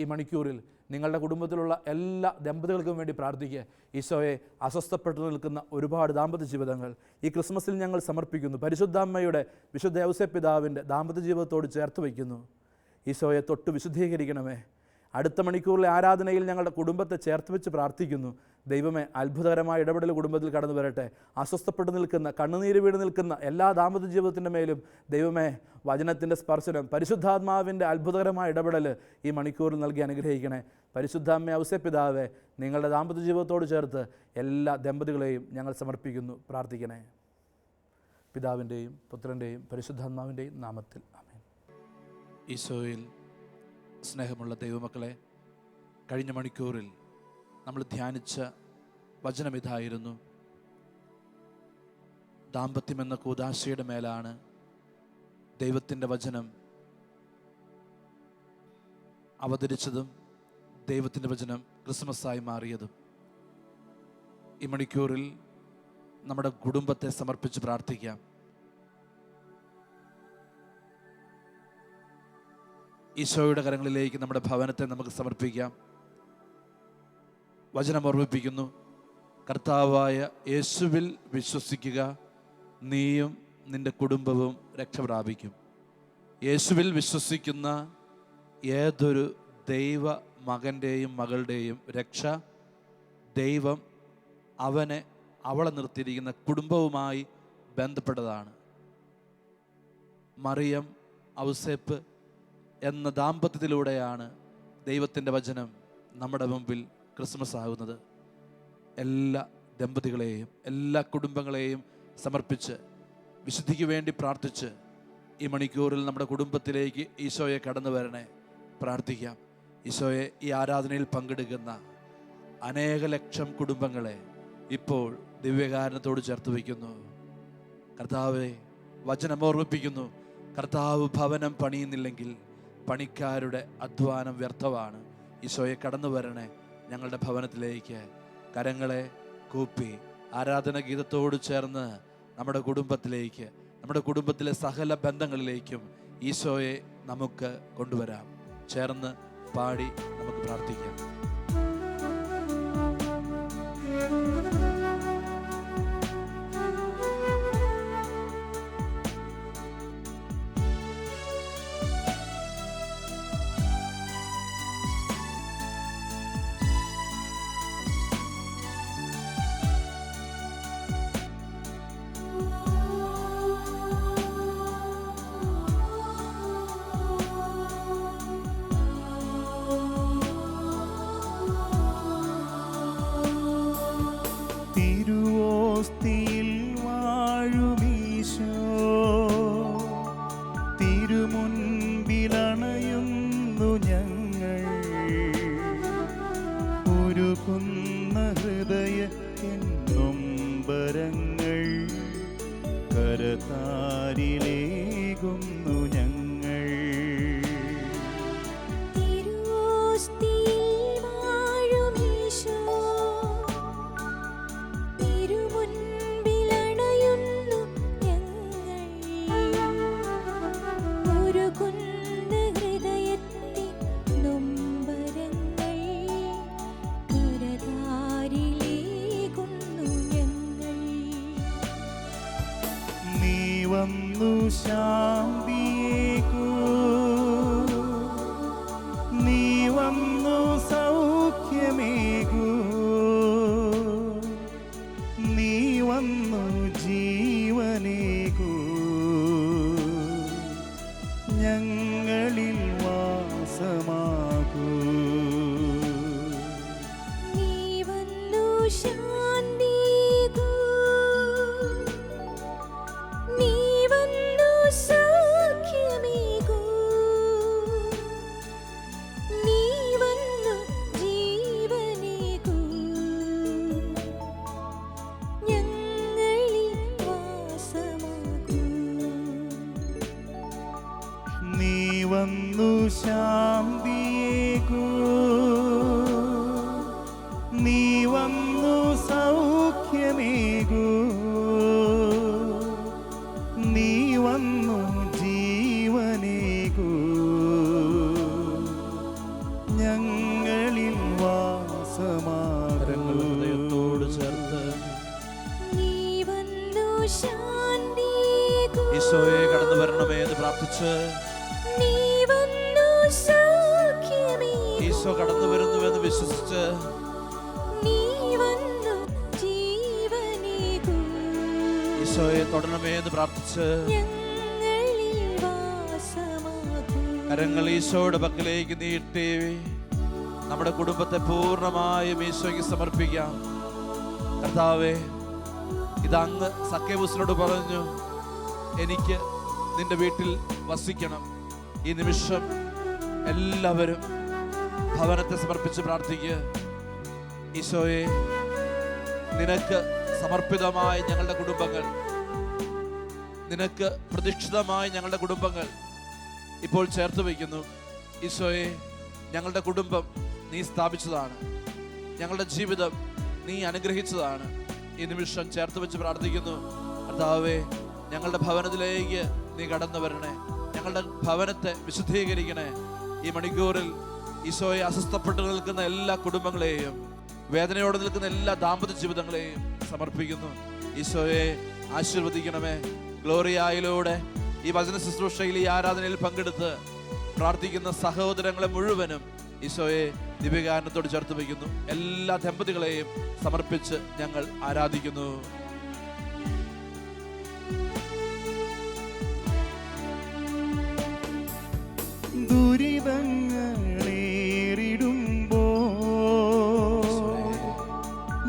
ഈ മണിക്കൂറിൽ നിങ്ങളുടെ കുടുംബത്തിലുള്ള എല്ലാ ദമ്പതികൾക്കും വേണ്ടി പ്രാർത്ഥിക്കുക. ഈശോയെ, അസ്വസ്ഥപ്പെട്ടു നിൽക്കുന്ന ഒരുപാട് ദാമ്പത്യ ജീവിതങ്ങൾ ഈ ക്രിസ്മസിൽ ഞങ്ങൾ സമർപ്പിക്കുന്നു. പരിശുദ്ധാമ്മയുടെ വിശുദ്ധ ഔസേപ്പിതാവിൻ്റെ ദാമ്പത്യ ജീവിതത്തോട് ചേർത്ത് വയ്ക്കുന്നു. ഈശോയെ തൊട്ട് വിശുദ്ധീകരിക്കണമേ. അടുത്ത മണിക്കൂറിലെ ആരാധനയിൽ ഞങ്ങളുടെ കുടുംബത്തെ ചേർത്ത് വെച്ച് പ്രാർത്ഥിക്കുന്നു. ദൈവമേ, അത്ഭുതകരമായ ഇടപെടൽ കുടുംബത്തിൽ കടന്നു വരട്ടെ. അസ്വസ്ഥപ്പെട്ട് നിൽക്കുന്ന, കണ്ണുനീര് വീണ് നിൽക്കുന്ന എല്ലാ ദാമ്പത്യ ജീവിതത്തിൻ്റെ മേലും ദൈവമേ, വചനത്തിൻ്റെ സ്പർശനം, പരിശുദ്ധാത്മാവിൻ്റെ അത്ഭുതകരമായ ഇടപെടൽ ഈ മണിക്കൂറിൽ നൽകി അനുഗ്രഹിക്കണേ. പരിശുദ്ധാമ്മ ഔസേപ്പിതാവേ, നിങ്ങളുടെ ദാമ്പത്യ ജീവിതത്തോട് ചേർത്ത് എല്ലാ ദമ്പതികളെയും ഞങ്ങൾ സമർപ്പിക്കുന്നു. പ്രാർത്ഥിക്കണേ. പിതാവിൻ്റെയും പുത്രൻ്റെയും പരിശുദ്ധാത്മാവിൻ്റെയും നാമത്തിൽ ആമേൻ. ഈശോയിൽ സ്നേഹമുള്ള ദൈവമക്കളെ, കഴിഞ്ഞ മണിക്കൂറിൽ നമ്മൾ ധ്യാനിച്ച വചനം ഇതായിരുന്നു. ദാമ്പത്യമെന്ന കൂദാശയുടെ മേലാണ് ദൈവത്തിൻ്റെ വചനം അവതരിച്ചതും ദൈവത്തിൻ്റെ വചനം ക്രിസ്മസായി മാറിയതും. ഈ മണിക്കൂറിൽ നമ്മുടെ കുടുംബത്തെ സമർപ്പിച്ച് പ്രാർത്ഥിക്കാം. ഈശോയുടെ കരങ്ങളിലേക്ക് നമ്മുടെ ഭവനത്തെ നമുക്ക് സമർപ്പിക്കാം. വചനം ഓർമ്മിപ്പിക്കുന്നു, കർത്താവായ യേശുവിൽ വിശ്വസിക്കുക, നീയും നിന്റെ കുടുംബവും രക്ഷ പ്രാപിക്കും. യേശുവിൽ വിശ്വസിക്കുന്ന ഏതൊരു ദൈവ മകൻ്റെയും മകളുടെയും രക്ഷ ദൈവം അവളെ നിർത്തിയിരിക്കുന്ന കുടുംബവുമായി ബന്ധപ്പെട്ടതാണ്. മറിയം ഔസേപ്പ് എന്ന ദാമ്പത്യത്തിലൂടെയാണ് ദൈവത്തിൻ്റെ വചനം നമ്മുടെ മുമ്പിൽ ക്രിസ്മസ് ആകുന്നത്. എല്ലാ ദമ്പതികളെയും എല്ലാ കുടുംബങ്ങളെയും സമർപ്പിച്ച് വിശുദ്ധിക്ക് വേണ്ടി പ്രാർത്ഥിച്ച് ഈ മണിക്കൂറിൽ നമ്മുടെ കുടുംബത്തിലേക്ക് ഈശോയെ കടന്നു വരണേ. പ്രാർത്ഥിക്കാം. ഈശോയെ, ഈ ആരാധനയിൽ പങ്കെടുക്കുന്ന അനേക ലക്ഷം കുടുംബങ്ങളെ ഇപ്പോൾ ദിവ്യകാരണത്തോട് ചേർത്ത് വയ്ക്കുന്നു. കർത്താവെ, വചനം ഓർമ്മിപ്പിക്കുന്നു, കർത്താവ് ഭവനം പണിയുന്നില്ലെങ്കിൽ പണിക്കാരുടെ അധ്വാനം വ്യർത്ഥമാണ്. ഈശോയെ, കടന്നു വരണേ ഞങ്ങളുടെ ഭവനത്തിലേക്ക്. കരങ്ങളെ കൂപ്പി ആരാധന ഗീതത്തോട് ചേർന്ന് നമ്മുടെ കുടുംബത്തിലേക്ക്, നമ്മുടെ കുടുംബത്തിലെ സകല ബന്ധങ്ങളിലേക്കും ഈശോയെ നമുക്ക് കൊണ്ടുവരാം. ചേർന്ന് പാടി നമുക്ക് പ്രാർത്ഥിക്കാം. തിരുവോസ്തിയിൽ വാഴുമീശോ, തിരുമുൻപിലണയുന്നു ഞങ്ങൾ. ഉരുകുന്ന ഹൃദയത്തിൻ നൊമ്പരങ്ങൾ കരതാരിലേകുന്നു ഞങ്ങൾ. ഹൃദയത്തിൻ നൊമ്പരങ്ങൾ കരതാരി വന്നു ശാന്തിയേകൂ, നീ വന്നു സൗഖ്യമേകൂ, നീ വന്നു ജീവനേകൂ, ഞങ്ങളിൽ വാസമാകൂ. നീ വന്നു ശാന്തിയേകൂ, നീ വന്നു സൗഖ്യമേകൂ, നീ വന്നു ജീവനേകൂ, ഞങ്ങളിൽ വാസമാകൂ. നീ വന്നു ശാന്തിയേകൂ, നീ വന്നു സൗഖ്യമേകൂ, നീ വന്നു ജീവനേകൂ, ഞങ്ങളിൽ വാസമാകൂ. ഹൃദയത്തോട് ചേർത്ത് നീ വന്നു ശാന്തിയേകൂ, ഈശോയെ കടന്നു വരണമേ എന്ന് പ്രാർത്ഥിച്ച് നീ വന്നു സൗഖ്യമേകൂ, ഈശോ കടന്നു വരുന്നുവെന്ന് വിശ്വസിച്ച് നീ വന്നു ജീവനേകൂ, ഈശോയെ തൊടണമേ എന്ന് പ്രാർത്ഥിച്ച് ഞങ്ങളിൽ വാസമാകൂ. കരങ്ങൾ ഈശോയുടെ പക്കലേക്ക് നീട്ടി നമ്മുടെ കുടുംബത്തെ പൂർണ്ണമായും ഈശോയ്ക്ക് സമർപ്പിക്കാം. കർത്താവേ, ഇതങ്ങ് സക്കേബൂസിനോട് പറഞ്ഞു, എനിക്ക് നിന്റെ വീട്ടിൽ വസിക്കണം. ഈ നിമിഷം എല്ലാവരും ഭവനത്തെ സമർപ്പിച്ച് പ്രാർത്ഥിക്കുക. ഈശോയെ, നിനക്ക് സമർപ്പിതമായ ഞങ്ങളുടെ കുടുംബങ്ങൾ, നിനക്ക് പ്രതിഷ്ഠിതമായ ഞങ്ങളുടെ കുടുംബങ്ങൾ ഇപ്പോൾ ചേർത്ത് വയ്ക്കുന്നു. ഈശോയെ, ഞങ്ങളുടെ കുടുംബം നീ സ്ഥാപിച്ചതാണ്, ഞങ്ങളുടെ ജീവിതം നീ അനുഗ്രഹിച്ചതാണ്. ഈ നിമിഷം ചേർത്ത് വെച്ച് പ്രാർത്ഥിക്കുന്നു. കർത്താവേ, ഞങ്ങളുടെ ഭവനത്തിലേക്ക് നീ കടന്നു വരണേ, ഞങ്ങളുടെ ഭവനത്തെ വിശുദ്ധീകരിക്കണേ. ഈ മണിക്കൂറിൽ ഈശോയെ അസ്വസ്ഥപ്പെട്ട് നിൽക്കുന്ന എല്ലാ കുടുംബങ്ങളെയും, വേദനയോടെ നിൽക്കുന്ന എല്ലാ ദാമ്പത്യ ജീവിതങ്ങളെയും സമർപ്പിക്കുന്നു. ഈശോയെ ആശീർവദിക്കണമേ. ഗ്ലോറിയായിലൂടെ ഈ വചന ശുശ്രൂഷയിൽ ഈ ആരാധനയിൽ പങ്കെടുത്ത് പ്രാർത്ഥിക്കുന്ന സഹോദരങ്ങളെ മുഴുവനും ഈശോയെ ദിവ്യകാരുണ്യത്തോട് ചേർത്ത് വയ്ക്കുന്നു. എല്ലാ ദമ്പതികളെയും സമർപ്പിച്ച് ഞങ്ങൾ ആരാധിക്കുന്നു. ദുരിതങ്ങളേറിടുമ്പോ,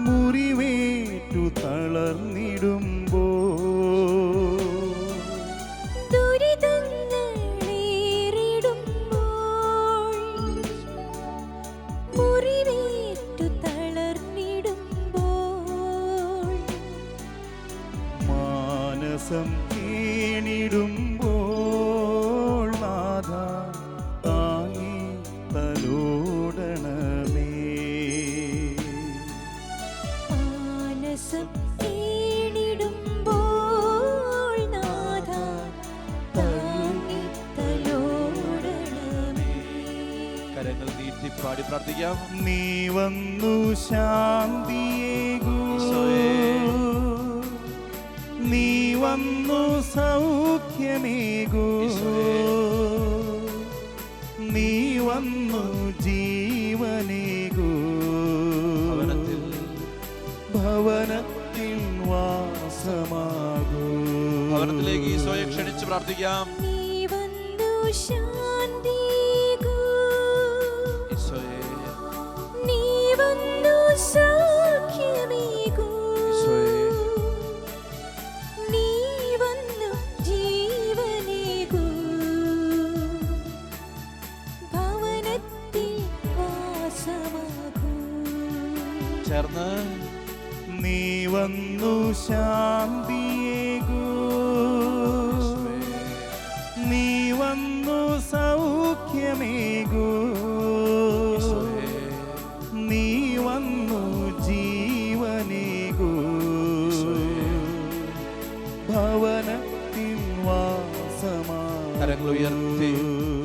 മുറിവേറ്റു തളർന്നിടുമ്പോ, ദുരിതങ്ങളേറിടുമ്പോൾ, മുറിവേറ്റു തളർന്നിടുമ്പോൾ, മാനസം കേണിടുമ്പോൾ, നാഥ താങ്ങി തലോടണമേ. മാനസം കേണിടുമ്പോൾ, നാഥാ താങ്ങി തലോടണമേ. കരങ്ങൾ നീട്ടി പാടി പ്രാർത്ഥിക്കാം. നീ വന്നു ശാന്തിയേകൂ, ഈശോയേ. നീ വന്നു സൗഖ്യമേകൂ, ഈശോയേ. നീ വന്നു ജീവനേകൂ, ഭവനത്തിൽ ഭവനത്തിൽ വാസമാകൂ. ഭവനത്തിലേക്ക് ഈശോയെ ക്ഷണിച്ച് പ്രാർത്ഥിക്കാം. നീ വന്നു ശാന്തിയേകൂ, ഈശോയെ, നീ വന്നു സൗഖ്യമേകൂ, ഈശോയെ. നീ വന്നു ജീവനേകൂ, ഭവനത്തിൽ വാസമാകൂ. ചേർന്ന് നീ വന്നു ശാന്തിയേകൂ, നീ വന്നു സൗഖ്യമേകൂ, നീ വന്നു ജീവനേകൂ, ഭവനത്തിൽ വാസമാകൂ. കരങ്ങൾ ഉയർത്തി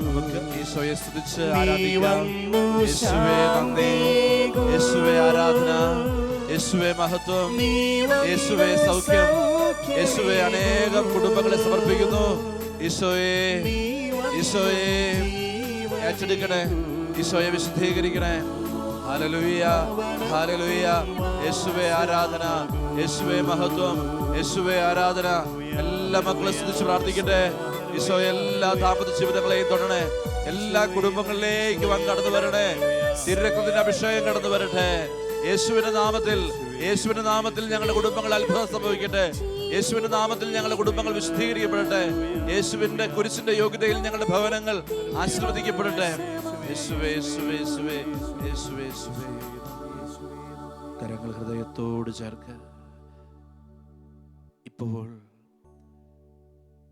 നമുക്ക് ഈശോയെ സ്തുതിച്ച് നീ ആരാധിക്കാം. വന്നു യേശുവേ നന്ദി, യേശുവേ ആരാധന, യേശുവേ മഹത്വം, നീ യേശുവേ വന്നു സൗഖ്യം, യേശുവേ അനേകം കുടുംബങ്ങളെ സമർപ്പിക്കുന്നു. ഈശോയെ ഈശോയെ ഏറ്റെടുക്കണേ, ഈശോയെ വിശുദ്ധീകരിക്കണേ. Hallelujah hallelujah. യേശുവേ ആരാധന, യേശുവേ മഹത്വം, യേശുവേ ആരാധന. എല്ലാ മക്കളും സ്തുതിച്ച് പ്രാർത്ഥിക്കട്ടെ. ഈശോ എല്ലാ ദാമ്പത്യ ജീവിതങ്ങളെയും തൊടണേ, എല്ലാ കുടുംബങ്ങളിലേക്ക് കടന്നു വരണേ. തിരുരക്തത്തിന്റെ അഭിഷേകം കടന്നു വരട്ടെ. യേശുവിന്റെ നാമത്തിൽ, യേശുവിന്റെ നാമത്തിൽ ഞങ്ങളുടെ കുടുംബങ്ങൾ അത്ഭുതം സംഭവിക്കട്ടെ. യേശുവിന്റെ നാമത്തിൽ ഞങ്ങളുടെ കുടുംബങ്ങൾ വിശുദ്ധീകരിക്കപ്പെടട്ടെ. യേശുവിന്റെ കുരിശിന്റെ യോഗ്യതയിൽ ഞങ്ങളുടെ ഭവനങ്ങൾ ആശീർവദിക്കപ്പെടട്ടെ. യേശുവേ യേശുവേ യേശുവേ യേശുവേ യേശുവേ. കരങ്ങൾ ഹൃദയത്തോട് ചേർക്ക്. ഇപ്പോൾ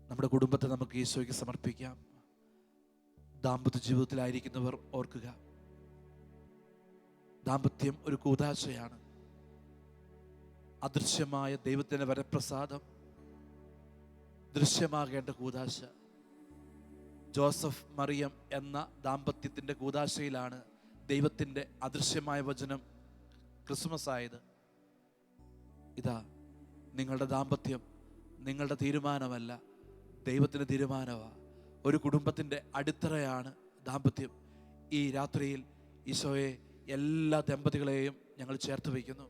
നമ്മുടെ കുടുംബത്തെ നമുക്ക് ഈശോയ്ക്ക് സമർപ്പിക്കാം. ദാമ്പത്യ ജീവിതത്തിലായിരിക്കുന്നവർ ഓർക്കുക, ദാമ്പത്യം ഒരു കൂദാശയാണ്. അദൃശ്യമായ ദൈവത്തിന്റെ വരപ്രസാദം ദൃശ്യമാകേണ്ട കൂദാശ. ജോസഫ് മറിയം എന്ന ദാമ്പത്യത്തിന്റെ കൂദാശയിലാണ് ദൈവത്തിന്റെ അദൃശ്യമായ വചനം ക്രിസ്മസ് ആയത്. ഇതാ, നിങ്ങളുടെ ദാമ്പത്യം നിങ്ങളുടെ തീരുമാനമല്ല, ദൈവത്തിന്റെ തീരുമാനമാണ്. ഒരു കുടുംബത്തിന്റെ അടിത്തറയാണ് ദാമ്പത്യം. ഈ രാത്രിയിൽ ഈശോയെ എല്ലാ ദമ്പതികളെയും ഞങ്ങൾ ചേർത്ത് വയ്ക്കുന്നു.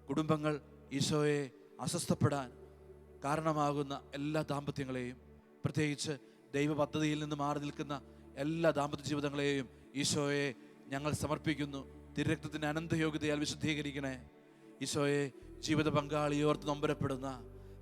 കുടുംബങ്ങൾ ഈശോയെ അസ്വസ്ഥപ്പെടാൻ കാരണമാകുന്ന എല്ലാ ദാമ്പത്യങ്ങളെയും, പ്രത്യേകിച്ച് ദൈവ പദ്ധതിയിൽ നിന്ന് മാറി നിൽക്കുന്ന എല്ലാ ദാമ്പത്യ ജീവിതങ്ങളെയും ഈശോയെ ഞങ്ങൾ സമർപ്പിക്കുന്നു. തിരുരക്തത്തിന്റെ അനന്തയോഗ്യതയാൽ വിശുദ്ധീകരിക്കണേ. ഈശോയെ ജീവിത പങ്കാളിയോർത്ത് നൊമ്പരപ്പെടുന്ന,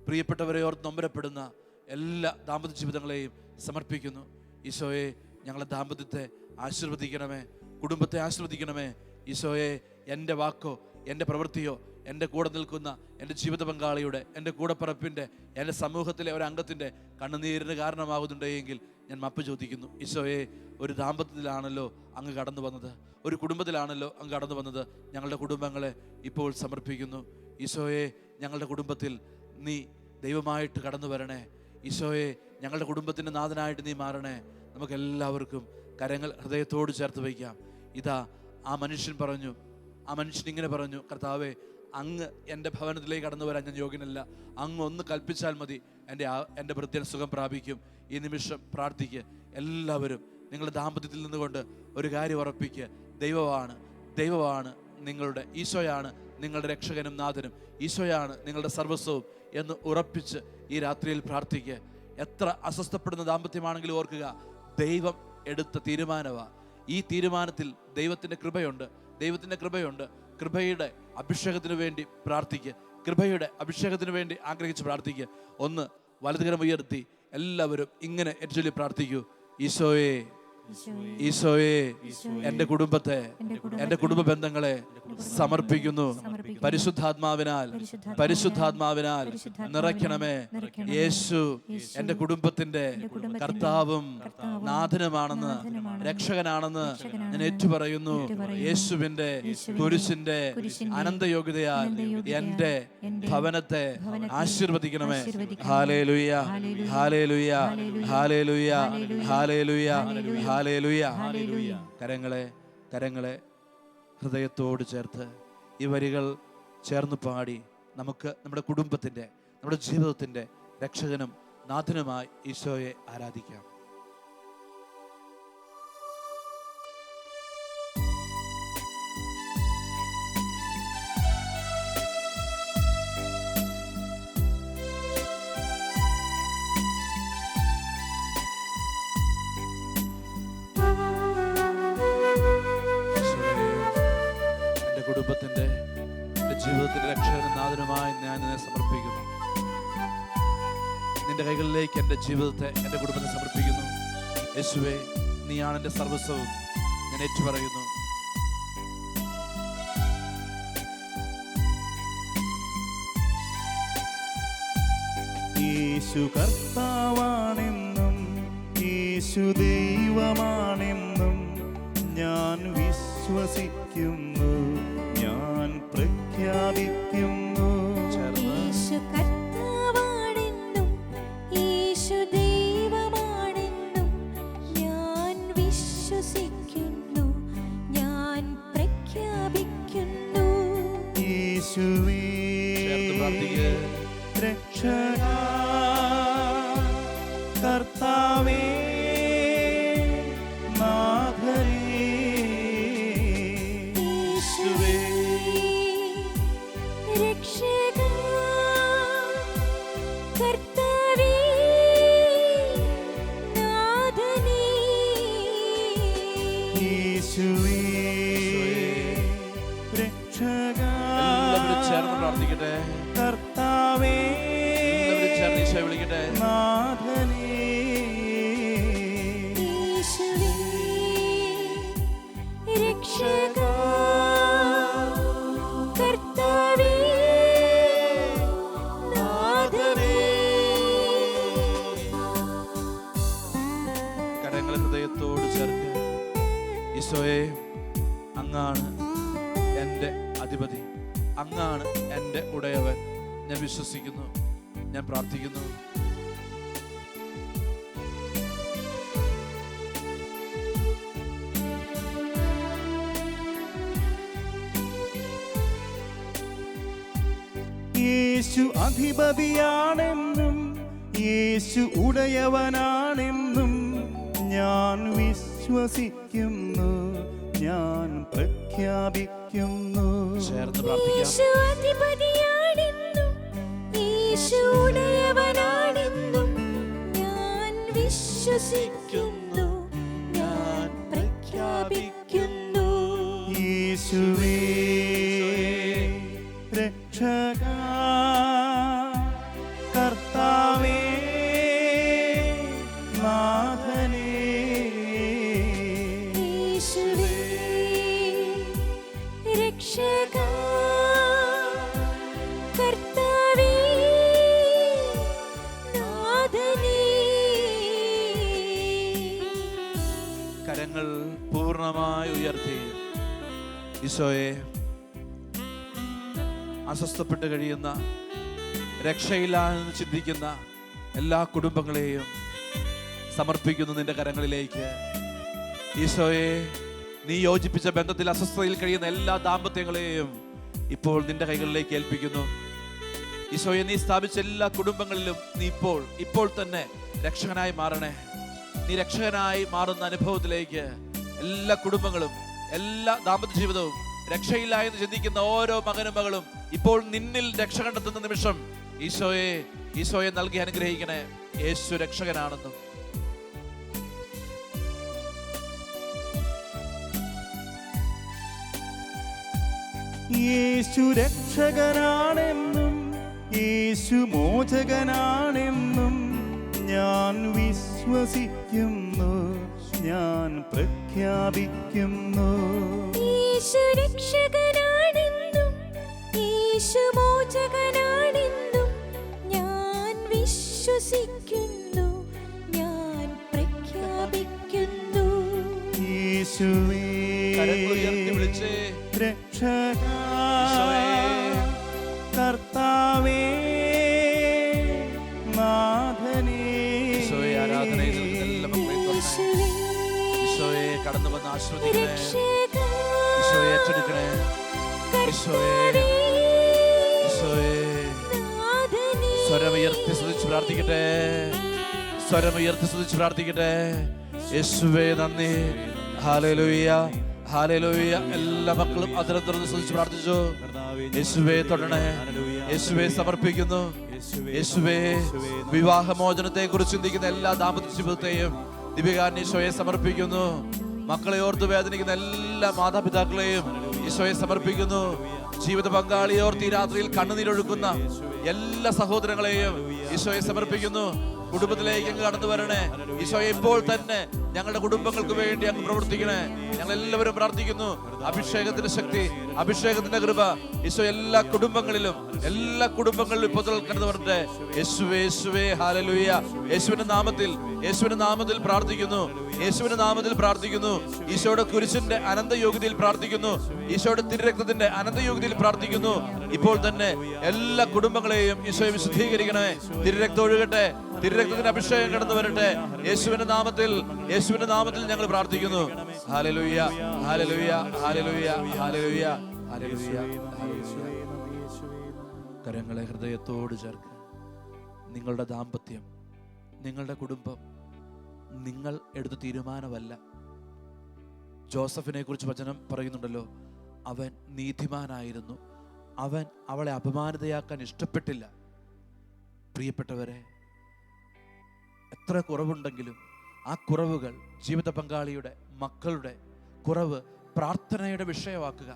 പ്രിയപ്പെട്ടവരെ ഓർത്ത് നൊമ്പരപ്പെടുന്ന എല്ലാ ദാമ്പത്യ ജീവിതങ്ങളെയും സമർപ്പിക്കുന്നു. ഈശോയെ ഞങ്ങളെ ദാമ്പത്യത്തെ ആശീർവദിക്കണമേ, കുടുംബത്തെ ആശീർവദിക്കണമേ. ഈശോയെ എൻ്റെ വാക്കോ എൻ്റെ പ്രവൃത്തിയോ എൻ്റെ കൂടെ നിൽക്കുന്ന എൻ്റെ ജീവിത പങ്കാളിയുടെ, എൻ്റെ കൂടപ്പിറപ്പിൻ്റെ, എൻ്റെ സമൂഹത്തിലെ ഒരു അംഗത്തിൻ്റെ കണ്ണുനീരിന് കാരണമാകുന്നുണ്ടെങ്കിൽ ഞാൻ മാപ്പ് ചോദിക്കുന്നു. ഈശോയെ ഒരു ദാമ്പത്യത്തിലാണല്ലോ അങ്ങ് കടന്നു വന്നത്, ഒരു കുടുംബത്തിലാണല്ലോ അങ്ങ് കടന്നു വന്നത്. ഞങ്ങളുടെ കുടുംബങ്ങളെ ഇപ്പോൾ സമർപ്പിക്കുന്നു. ഈശോയെ ഞങ്ങളുടെ കുടുംബത്തിൽ നീ ദൈവമായിട്ട് കടന്നു വരണേ. ഈശോയെ ഞങ്ങളുടെ കുടുംബത്തിൻ്റെ നാഥനായിട്ട് നീ മാറണേ. നമുക്കെല്ലാവർക്കും കരങ്ങൾ ഹൃദയത്തോട് ചേർത്ത് വയ്ക്കാം. ഇതാ, ആ മനുഷ്യൻ പറഞ്ഞു, ആ മനുഷ്യൻ ഇങ്ങനെ പറഞ്ഞു, കർത്താവേ, അങ്ങ് എൻ്റെ ഭവനത്തിലേക്ക് കടന്നു വരാൻ ഞാൻ യോഗ്യനല്ല, അങ്ങ് ഒന്ന് കൽപ്പിച്ചാൽ മതി, എൻ്റെ ഭൃത്യൻ സുഖം പ്രാപിക്കും. ഈ നിമിഷം പ്രാർത്ഥിക്കുക. എല്ലാവരും നിങ്ങളുടെ ദാമ്പത്യത്തിൽ നിന്നുകൊണ്ട് ഒരു കാര്യം ഉറപ്പിക്കുക, ദൈവമാണ് നിങ്ങളുടെ, ഈശോയാണ് നിങ്ങളുടെ രക്ഷകനും നാഥനും, ഈശോയാണ് നിങ്ങളുടെ സർവസ്വവും എന്ന് ഉറപ്പിച്ച് ഈ രാത്രിയിൽ പ്രാർത്ഥിക്കുക. എത്ര അസ്വസ്ഥപ്പെടുന്ന ദാമ്പത്യമാണെങ്കിലും ഓർക്കുക, ദൈവം എടുത്ത തീരുമാനമാണ്. ഈ തീരുമാനത്തിൽ ദൈവത്തിൻ്റെ കൃപയുണ്ട്. കൃപയുടെ അഭിഷേകത്തിന് വേണ്ടി പ്രാർത്ഥിക്കുക. കൃപയുടെ അഭിഷേകത്തിന് വേണ്ടി ആഗ്രഹിച്ച് പ്രാർത്ഥിക്കുക. ഒന്ന് വലതുകരം ഉയർത്തി എല്ലാവരും ഇങ്ങനെ ഏറ്റു പ്രാർത്ഥിക്കൂ. ഈശോയെ, ഈശോയെ, എൻ്റെ കുടുംബത്തെ, എൻ്റെ കുടുംബ ബന്ധങ്ങളെ സമർപ്പിക്കുന്നു. പരിശുദ്ധാത്മാവിനാൽ നിറയ്ക്കണമേ. യേശു എൻ്റെ കുടുംബത്തിൻ്റെ കർത്താവും നാഥനുമാണെന്ന്, രക്ഷകനാണെന്ന് ഞാൻ ഏറ്റുപറയുന്നു. യേശുവിൻ്റെ കുരിശിന്റെ അനന്തയോഗ്യതയാൽ എൻ്റെ ഭവനത്തെ ആശീർവദിക്കണമേ. Hallelujah hallelujah hallelujah hallelujah hallelujah. കരങ്ങളെ ഹൃദയത്തോട് ചേർത്ത് ഈ വരികൾ ചേർന്ന് പാടി നമുക്ക് നമ്മുടെ കുടുംബത്തിൻ്റെ, നമ്മുടെ ജീവിതത്തിൻ്റെ രക്ഷകനും നാഥനുമായി ഈശോയെ ആരാധിക്കാം. കുടുംബത്തിൻ്റെ, എൻ്റെ ജീവിതത്തിൻ്റെ രക്ഷകനും നാഥനുമായി ഞാൻ നിന്നെ സമർപ്പിക്കുന്നു. നിന്റെ കൈകളിലേക്ക് എൻ്റെ ജീവിതത്തെ, എൻ്റെ കുടുംബത്തെ സമർപ്പിക്കുന്നു. യേശുവേ, നീയാണ് എൻ്റെ സർവസ്വവും ഞാൻ ഏറ്റുപറയുന്നു. യേശു കർത്താവാണെന്നും യേശു ദൈവമാണെന്നും ഞാൻ വിശ്വസിക്കുന്നു, ഞാൻ പ്രഖ്യാപിക്കുന്നു. യേശു കർത്താവാണെന്നും യേശു ദൈവമാണെന്നും ഞാൻ വിശ്വസിക്കുന്നു, ഞാൻ പ്രഖ്യാപിക്കുന്നു. യേശുവേ ചേർത്ത് പ്രാർത്ഥിക്കുക. രക്ഷക കർത്താവേ നാഥനേ യേശുവേ രക്ഷക കർത്താവേ നാഥനേ യേശുവേ രക്ഷക എല്ലാവരും ചേർന്ന് പ്രാർത്ഥിക്കട്ടെ. കർത്താവേ എല്ലാവരും ചേർന്ന് ഈശോയെ വിളിക്കട്ടെ. നാഥനേ യേശുവേ രക്ഷക കർത്താവേ നാഥനേ കരങ്ങൾ ഹൃദയത്തോട് ചേർത്ത് ഈശോയെ, അങ്ങാണ് എൻ്റെ അധിപതി, അങ്ങാണ് എൻ്റെ ഉടയവൻ. ഞാൻ വിശ്വസിക്കുന്നു, ഞാൻ പ്രാർത്ഥിക്കുന്നു. യേശു അധിപതിയാണെന്നും യേശു ഉടയവനാണെന്നും ഞാൻ വിശ്വസിക്കുന്നു, ഞാൻ പ്രഖ്യാപിക്കുന്നു. ചേർന്ന് പ്രാർത്ഥിക്കാം. യേശു അധിപതിയാണെന്നും യേശു ഉടയവനാണെന്നും ഞാൻ വിശ്വസിക്കുന്നു, ഞാൻ പ്രഖ്യാപിക്കുന്നു. യേശുവേ രക്ഷക കർത്താവേ നാഥനേ യേശുവേ രക്ഷക കർത്താവേ നാഥനേ കരങ്ങൾ പൂർണ്ണമായി ഉയർത്തി ഈശോയെ, അസ്വസ്ഥപ്പെട്ട് കഴിയുന്ന, രക്ഷയില്ല എന്ന് ചിന്തിക്കുന്ന എല്ലാ കുടുംബങ്ങളെയും സമർപ്പിക്കുന്നു നിന്റെ കരങ്ങളിലേക്ക്. ഈശോയെ, നീ യോജിപ്പിച്ച ബന്ധത്തിൽ അസ്വസ്ഥതയിൽ കഴിയുന്ന എല്ലാ ദാമ്പത്യങ്ങളെയും ഇപ്പോൾ നിന്റെ കൈകളിലേക്ക് ഏൽപ്പിക്കുന്നു. ഈശോയെ, നീ സ്ഥാപിച്ച എല്ലാ കുടുംബങ്ങളിലും നീ ഇപ്പോൾ തന്നെ രക്ഷകനായി മാറണേ. നീ രക്ഷകനായി മാറുന്ന അനുഭവത്തിലേക്ക് എല്ലാ കുടുംബങ്ങളും, എല്ലാ ദാമ്പത്യ ജീവിതവും, രക്ഷയില്ല എന്ന് ചിന്തിക്കുന്ന ഓരോ മകനും മകളും ഇപ്പോൾ നിന്നിൽ രക്ഷ കണ്ടെത്തുന്ന നിമിഷം ഈശോയെ നൽകി അനുഗ്രഹിക്കണേ. യേശു രക്ഷകനാണെന്നും യേശു രക്ഷകനാണെന്നും യേശു മോചകനാണെന്നും ഞാൻ വിശ്വസിക്കുന്നു, ഞാൻ പ്രഖ്യാപിക്കുന്നു. യേശു രക്ഷകനാണെന്നും യേശു മോചകനാണെന്നും ഞാൻ വിശ്വസിക്കുന്നു, ഞാൻ പ്രഖ്യാപിക്കുന്നു. യേശുവേ കരങ്ങൾ ഉയർത്തി വിളിച്ചേ. രക്ഷക ഈശോയേ, കർത്താവേ നാഥനേ ഈശോയെ, ആരാധനയിൽ എല്ലാ മക്കളെയും തുറന്നേ. യേശുവേ ഈശോയെ, കടന്നു വന്ന് ആശ്രദിക്കണേ. രക്ഷക ഈശോയെ, ഏറ്റെടുക്കണേ. ഈശോയെ, ഈശോയെ, നാഥനേ സ്വരമുയർത്തി സ്തുതിച്ച് പ്രാർത്ഥിക്കട്ടെ. സ്വരമുയർത്തി സ്തുതിച്ച് പ്രാർത്ഥിക്കട്ടെ. യേശുവേ നന്ദി. Hallelujah, hallelujah. എല്ലാ മക്കളും അതിരം തുറന്ന് സ്തുതിച്ച് പ്രാർത്ഥിച്ചു. യേശുവേ തൊടണേ. യേശുവേ സമർപ്പിക്കുന്നു. യേശുവേ, വിവാഹമോചനത്തെ കുറിച്ച് ചിന്തിക്കുന്ന എല്ലാ ദാമ്പത്യ ജീവിതത്തെയും ദിവ്യകാരുണ്യ ഈശോയെ സമർപ്പിക്കുന്നു. മക്കളെ ഓർത്ത് വേദനിക്കുന്ന എല്ലാ മാതാപിതാക്കളെയും ഈശോയെ സമർപ്പിക്കുന്നു. ജീവിത പങ്കാളിയെ ഓർത്ത് ഈ രാത്രിയിൽ കണ്ണുനീരൊഴുക്കുന്ന എല്ലാ സഹോദരങ്ങളെയും ഈശോയെ സമർപ്പിക്കുന്നു. കുടുംബത്തിലേക്ക് അങ്ങ് കടന്നു വരണേ. ഈശോയെ, ഇപ്പോൾ തന്നെ ഞങ്ങളുടെ കുടുംബങ്ങൾക്ക് വേണ്ടി അങ്ങ് പ്രവർത്തിക്കണേ. ഞങ്ങൾ എല്ലാവരും പ്രാർത്ഥിക്കുന്നു. അഭിഷേകത്തിന്റെ ശക്തി, അഭിഷേകത്തിന്റെ കൃപ ഈശോ എല്ലാ കുടുംബങ്ങളിലും ഇപ്പോൾ കടന്നു വരട്ടെ. യേശുവേ, യേശുവേ, ഹല്ലേലൂയ. യേശുവിന്റെ നാമത്തിൽ പ്രാർത്ഥിക്കുന്നു. യേശുവിന്റെ നാമത്തിൽ പ്രാർത്ഥിക്കുന്നു. ഈശോയുടെ കുരിശിന്റെ അനന്തയോഗ്യതയിൽ പ്രാർത്ഥിക്കുന്നു. ഈശോയുടെ തിരുരക്തത്തിന്റെ അനന്തയോഗ്യതയിൽ പ്രാർത്ഥിക്കുന്നു. ഇപ്പോൾ തന്നെ എല്ലാ കുടുംബങ്ങളെയും ഈശോയെ വിശുദ്ധീകരിക്കണമേ. തിരുരക്തം ഒഴുകട്ടെ. തിരുരക്തത്തിന്റെ അഭിഷേകം കടന്നു വരട്ടെ. യേശുവിന്റെ നാമത്തിൽ ഞങ്ങൾ പ്രാർത്ഥിക്കുന്നു. Hallelujah, hallelujah, hallelujah, hallelujah, hallelujah, hallelujah. കരങ്ങളെ ഹൃദയത്തോട് ചേർക്കുക. നിങ്ങളുടെ ദാമ്പത്യം, നിങ്ങളുടെ കുടുംബം നിങ്ങൾ എടുത്ത തീരുമാനമല്ല. ജോസഫിനെ കുറിച്ച് വചനം പറയുന്നുണ്ടല്ലോ, അവൻ നീതിമാനായിരുന്നു, അവൻ അവളെ അപമാനിതയാക്കാൻ ഇഷ്ടപ്പെട്ടില്ല. പ്രിയപ്പെട്ടവരെ, എത്ര കുറവുണ്ടെങ്കിലും ആ കുറവുകൾ, ജീവിത പങ്കാളിയുടെ, മക്കളുടെ കുറവ് പ്രാർത്ഥനയുടെ വിഷയമാക്കുക.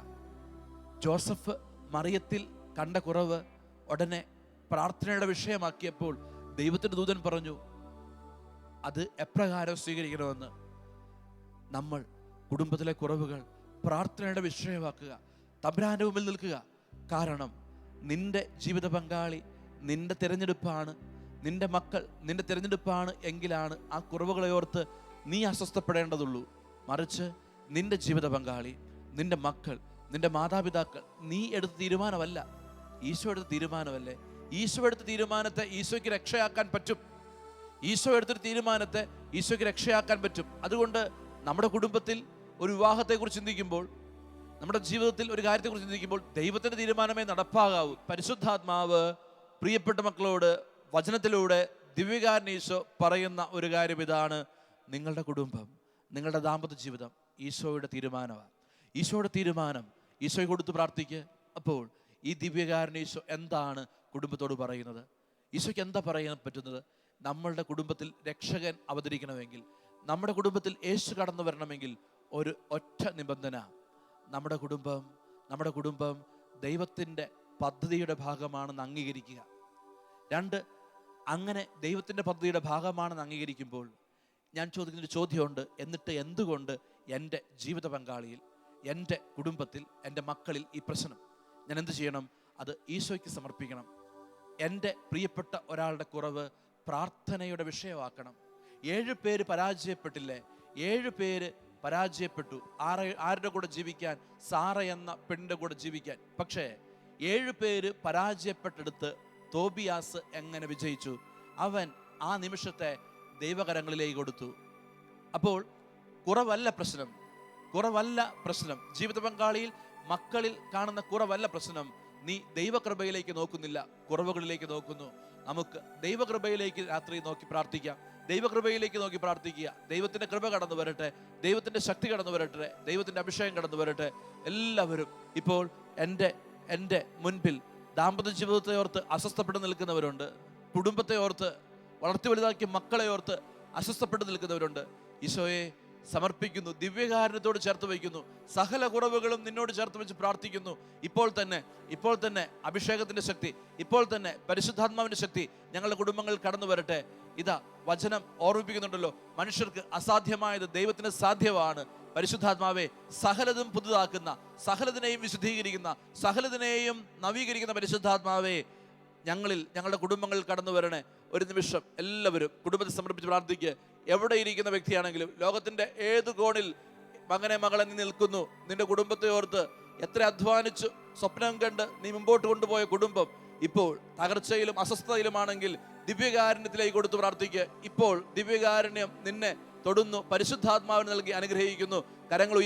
ജോസഫ് മറിയത്തിൽ കണ്ട കുറവ് ഉടനെ പ്രാർത്ഥനയുടെ വിഷയമാക്കിയപ്പോൾ ദൈവത്തിൻ്റെ ദൂതൻ പറഞ്ഞു അത് എപ്രകാരം സ്വീകരിക്കണമെന്ന്. നമ്മൾ കുടുംബത്തിലെ കുറവുകൾ പ്രാർത്ഥനയുടെ വിഷയമാക്കുക, തമ്പുരാന്റെ മുമ്പിൽ നിൽക്കുക. കാരണം നിന്റെ ജീവിത പങ്കാളി നിന്റെ തിരഞ്ഞെടുപ്പാണ്, നിന്റെ മക്കൾ നിന്റെ തിരഞ്ഞെടുപ്പാണ് എങ്കിലാണ് ആ കുറവുകളെ ഓർത്ത് നീ അസ്വസ്ഥപ്പെടേണ്ടതുള്ളൂ. മറിച്ച് നിന്റെ ജീവിത പങ്കാളി, നിന്റെ മക്കൾ, നിന്റെ മാതാപിതാക്കൾ നീ എടുത്ത തീരുമാനമല്ല, ഈശോ എടുത്ത തീരുമാനമല്ലേ. ഈശോ എടുത്ത തീരുമാനത്തെ ഈശോയ്ക്ക് രക്ഷയാക്കാൻ പറ്റും. ഈശോ എടുത്തൊരു തീരുമാനത്തെ ഈശോയ്ക്ക് രക്ഷയാക്കാൻ പറ്റും. അതുകൊണ്ട് നമ്മുടെ കുടുംബത്തിൽ ഒരു വിവാഹത്തെക്കുറിച്ച് ചിന്തിക്കുമ്പോൾ, നമ്മുടെ ജീവിതത്തിൽ ഒരു കാര്യത്തെക്കുറിച്ച് ചിന്തിക്കുമ്പോൾ ദൈവത്തിൻ്റെ തീരുമാനമേ നടപ്പാകാവൂ. പരിശുദ്ധാത്മാവ് പ്രിയപ്പെട്ട മക്കളോട് വചനത്തിലൂടെ ദിവ്യകാരുണ്യ ഈശോ പറയുന്ന ഒരു കാര്യം ഇതാണ്: നിങ്ങളുടെ കുടുംബം, നിങ്ങളുടെ ദാമ്പത്യ ജീവിതം ഈശോയുടെ തീരുമാനമാണ്. ഈശോയുടെ തീരുമാനം ഈശോയെ കൊടുത്ത് പ്രാർത്ഥിക്കുക. അപ്പോൾ ഈ ദിവ്യകാരുണ്യ ഈശോ എന്താണ് കുടുംബത്തോട് പറയുന്നത്? ഈശോയ്ക്ക് എന്താ പറയാൻ പറ്റുന്നത്? നമ്മളുടെ കുടുംബത്തിൽ രക്ഷകൻ അവതരിക്കണമെങ്കിൽ, നമ്മുടെ കുടുംബത്തിൽ യേശു കടന്നു വരണമെങ്കിൽ ഒരു ഒറ്റ നിബന്ധന: നമ്മുടെ കുടുംബം ദൈവത്തിൻ്റെ പദ്ധതിയുടെ ഭാഗമാണെന്ന് അംഗീകരിക്കുക. 2, അങ്ങനെ ദൈവത്തിൻ്റെ പദ്ധതിയുടെ ഭാഗമാണെന്ന് അംഗീകരിക്കുമ്പോൾ ഞാൻ ചോദിക്കുന്നൊരു ചോദ്യമുണ്ട്: എന്നിട്ട് എന്തുകൊണ്ട് എൻ്റെ ജീവിത പങ്കാളിയിൽ, എൻ്റെ കുടുംബത്തിൽ, എൻ്റെ മക്കളിൽ ഈ പ്രശ്നം? ഞാൻ എന്ത് ചെയ്യണം? അത് ഈശോയ്ക്ക് സമർപ്പിക്കണം. എൻ്റെ പ്രിയപ്പെട്ട ഒരാളുടെ കുറവ് പ്രാർത്ഥനയുടെ വിഷയമാക്കണം. 7 പേര് പരാജയപ്പെട്ടില്ലേ? 7 പേര് പരാജയപ്പെട്ടു. ആരുടെ കൂടെ ജീവിക്കാൻ? സാറ എന്ന പെണ്ണിൻ്റെ കൂടെ ജീവിക്കാൻ. പക്ഷേ 7 പേര് പരാജയപ്പെട്ടെടുത്ത് തോബിയാസ് എങ്ങനെ വിജയിച്ചു? അവൻ ആ നിമിഷത്തെ ദൈവകരങ്ങളിലേക്ക് കൊടുത്തു. അപ്പോൾ കുറവല്ല പ്രശ്നം. ജീവിത പങ്കാളിയിൽ, മക്കളിൽ കാണുന്ന കുറവല്ല പ്രശ്നം. നീ ദൈവകൃപയിലേക്ക് നോക്കുന്നില്ല, കുറവുകളിലേക്ക് നോക്കുന്നു. നമുക്ക് ദൈവകൃപയിലേക്ക് രാത്രി നോക്കി പ്രാർത്ഥിക്കാം. ദൈവകൃപയിലേക്ക് നോക്കി പ്രാർത്ഥിക്കുക. ദൈവത്തിൻ്റെ കൃപ കടന്നു വരട്ടെ, ദൈവത്തിൻ്റെ ശക്തി കടന്നു വരട്ടെ, ദൈവത്തിൻ്റെ അഭിഷേകം കടന്നു വരട്ടെ. എല്ലാവരും ഇപ്പോൾ എൻ്റെ മുൻപിൽ ദാമ്പത്യ ജീവിതത്തെ ഓർത്ത് അസ്വസ്ഥപ്പെട്ട് നിൽക്കുന്നവരുണ്ട്. കുടുംബത്തെ ഓർത്ത്, വളർത്തി വലുതാക്കിയ മക്കളെ ഓർത്ത് അസ്വസ്ഥപ്പെട്ട് നിൽക്കുന്നവരുണ്ട്. ഈശോയെ സമർപ്പിക്കുന്നു, ദിവ്യകാരുണ്യത്തോട് ചേർത്ത് വയ്ക്കുന്നു. സകല കുറവുകളും നിന്നോട് ചേർത്ത് വെച്ച് പ്രാർത്ഥിക്കുന്നു. ഇപ്പോൾ തന്നെ അഭിഷേകത്തിൻ്റെ ശക്തി, ഇപ്പോൾ തന്നെ പരിശുദ്ധാത്മാവിൻ്റെ ശക്തി ഞങ്ങളുടെ കുടുംബങ്ങളിൽ കടന്നു വരട്ടെ. ഇതാ വചനം ഓർമ്മിപ്പിക്കുന്നുണ്ടല്ലോ, മനുഷ്യർക്ക് അസാധ്യമായത് ദൈവത്തിന് സാധ്യമാണ്. പരിശുദ്ധാത്മാവെ, സകലതും പുതുതാക്കുന്ന, സകലതിനെയും വിശുദ്ധീകരിക്കുന്ന, സകലതിനെയും നവീകരിക്കുന്ന പരിശുദ്ധാത്മാവെ ഞങ്ങളുടെ കുടുംബങ്ങളിൽ കടന്നു വരണേ. ഒരു നിമിഷം എല്ലാവരും കുടുംബത്തെ സമർപ്പിച്ച് പ്രാർത്ഥിക്കുക. എവിടെ ഇരിക്കുന്ന വ്യക്തിയാണെങ്കിലും, ലോകത്തിൻ്റെ ഏത് കോണിൽ മകളെ നീ നിൽക്കുന്നു, നിന്റെ കുടുംബത്തെ ഓർത്ത് എത്ര അധ്വാനിച്ചു സ്വപ്നം കണ്ട് നീ മുമ്പോട്ട് കൊണ്ടുപോയ കുടുംബം ഇപ്പോൾ തകർച്ചയിലും അസ്വസ്ഥതയിലുമാണെങ്കിൽ ദിവ്യകാരുണ്യത്തിലേക്ക് കൊടുത്ത് പ്രാർത്ഥിക്കുക. ഇപ്പോൾ ദിവ്യകാരുണ്യം നിന്നെ തൊടുന്നു, പരിശുദ്ധാത്മാവിന് നൽകി അനുഗ്രഹിക്കുന്നു. കരങ്ങൾ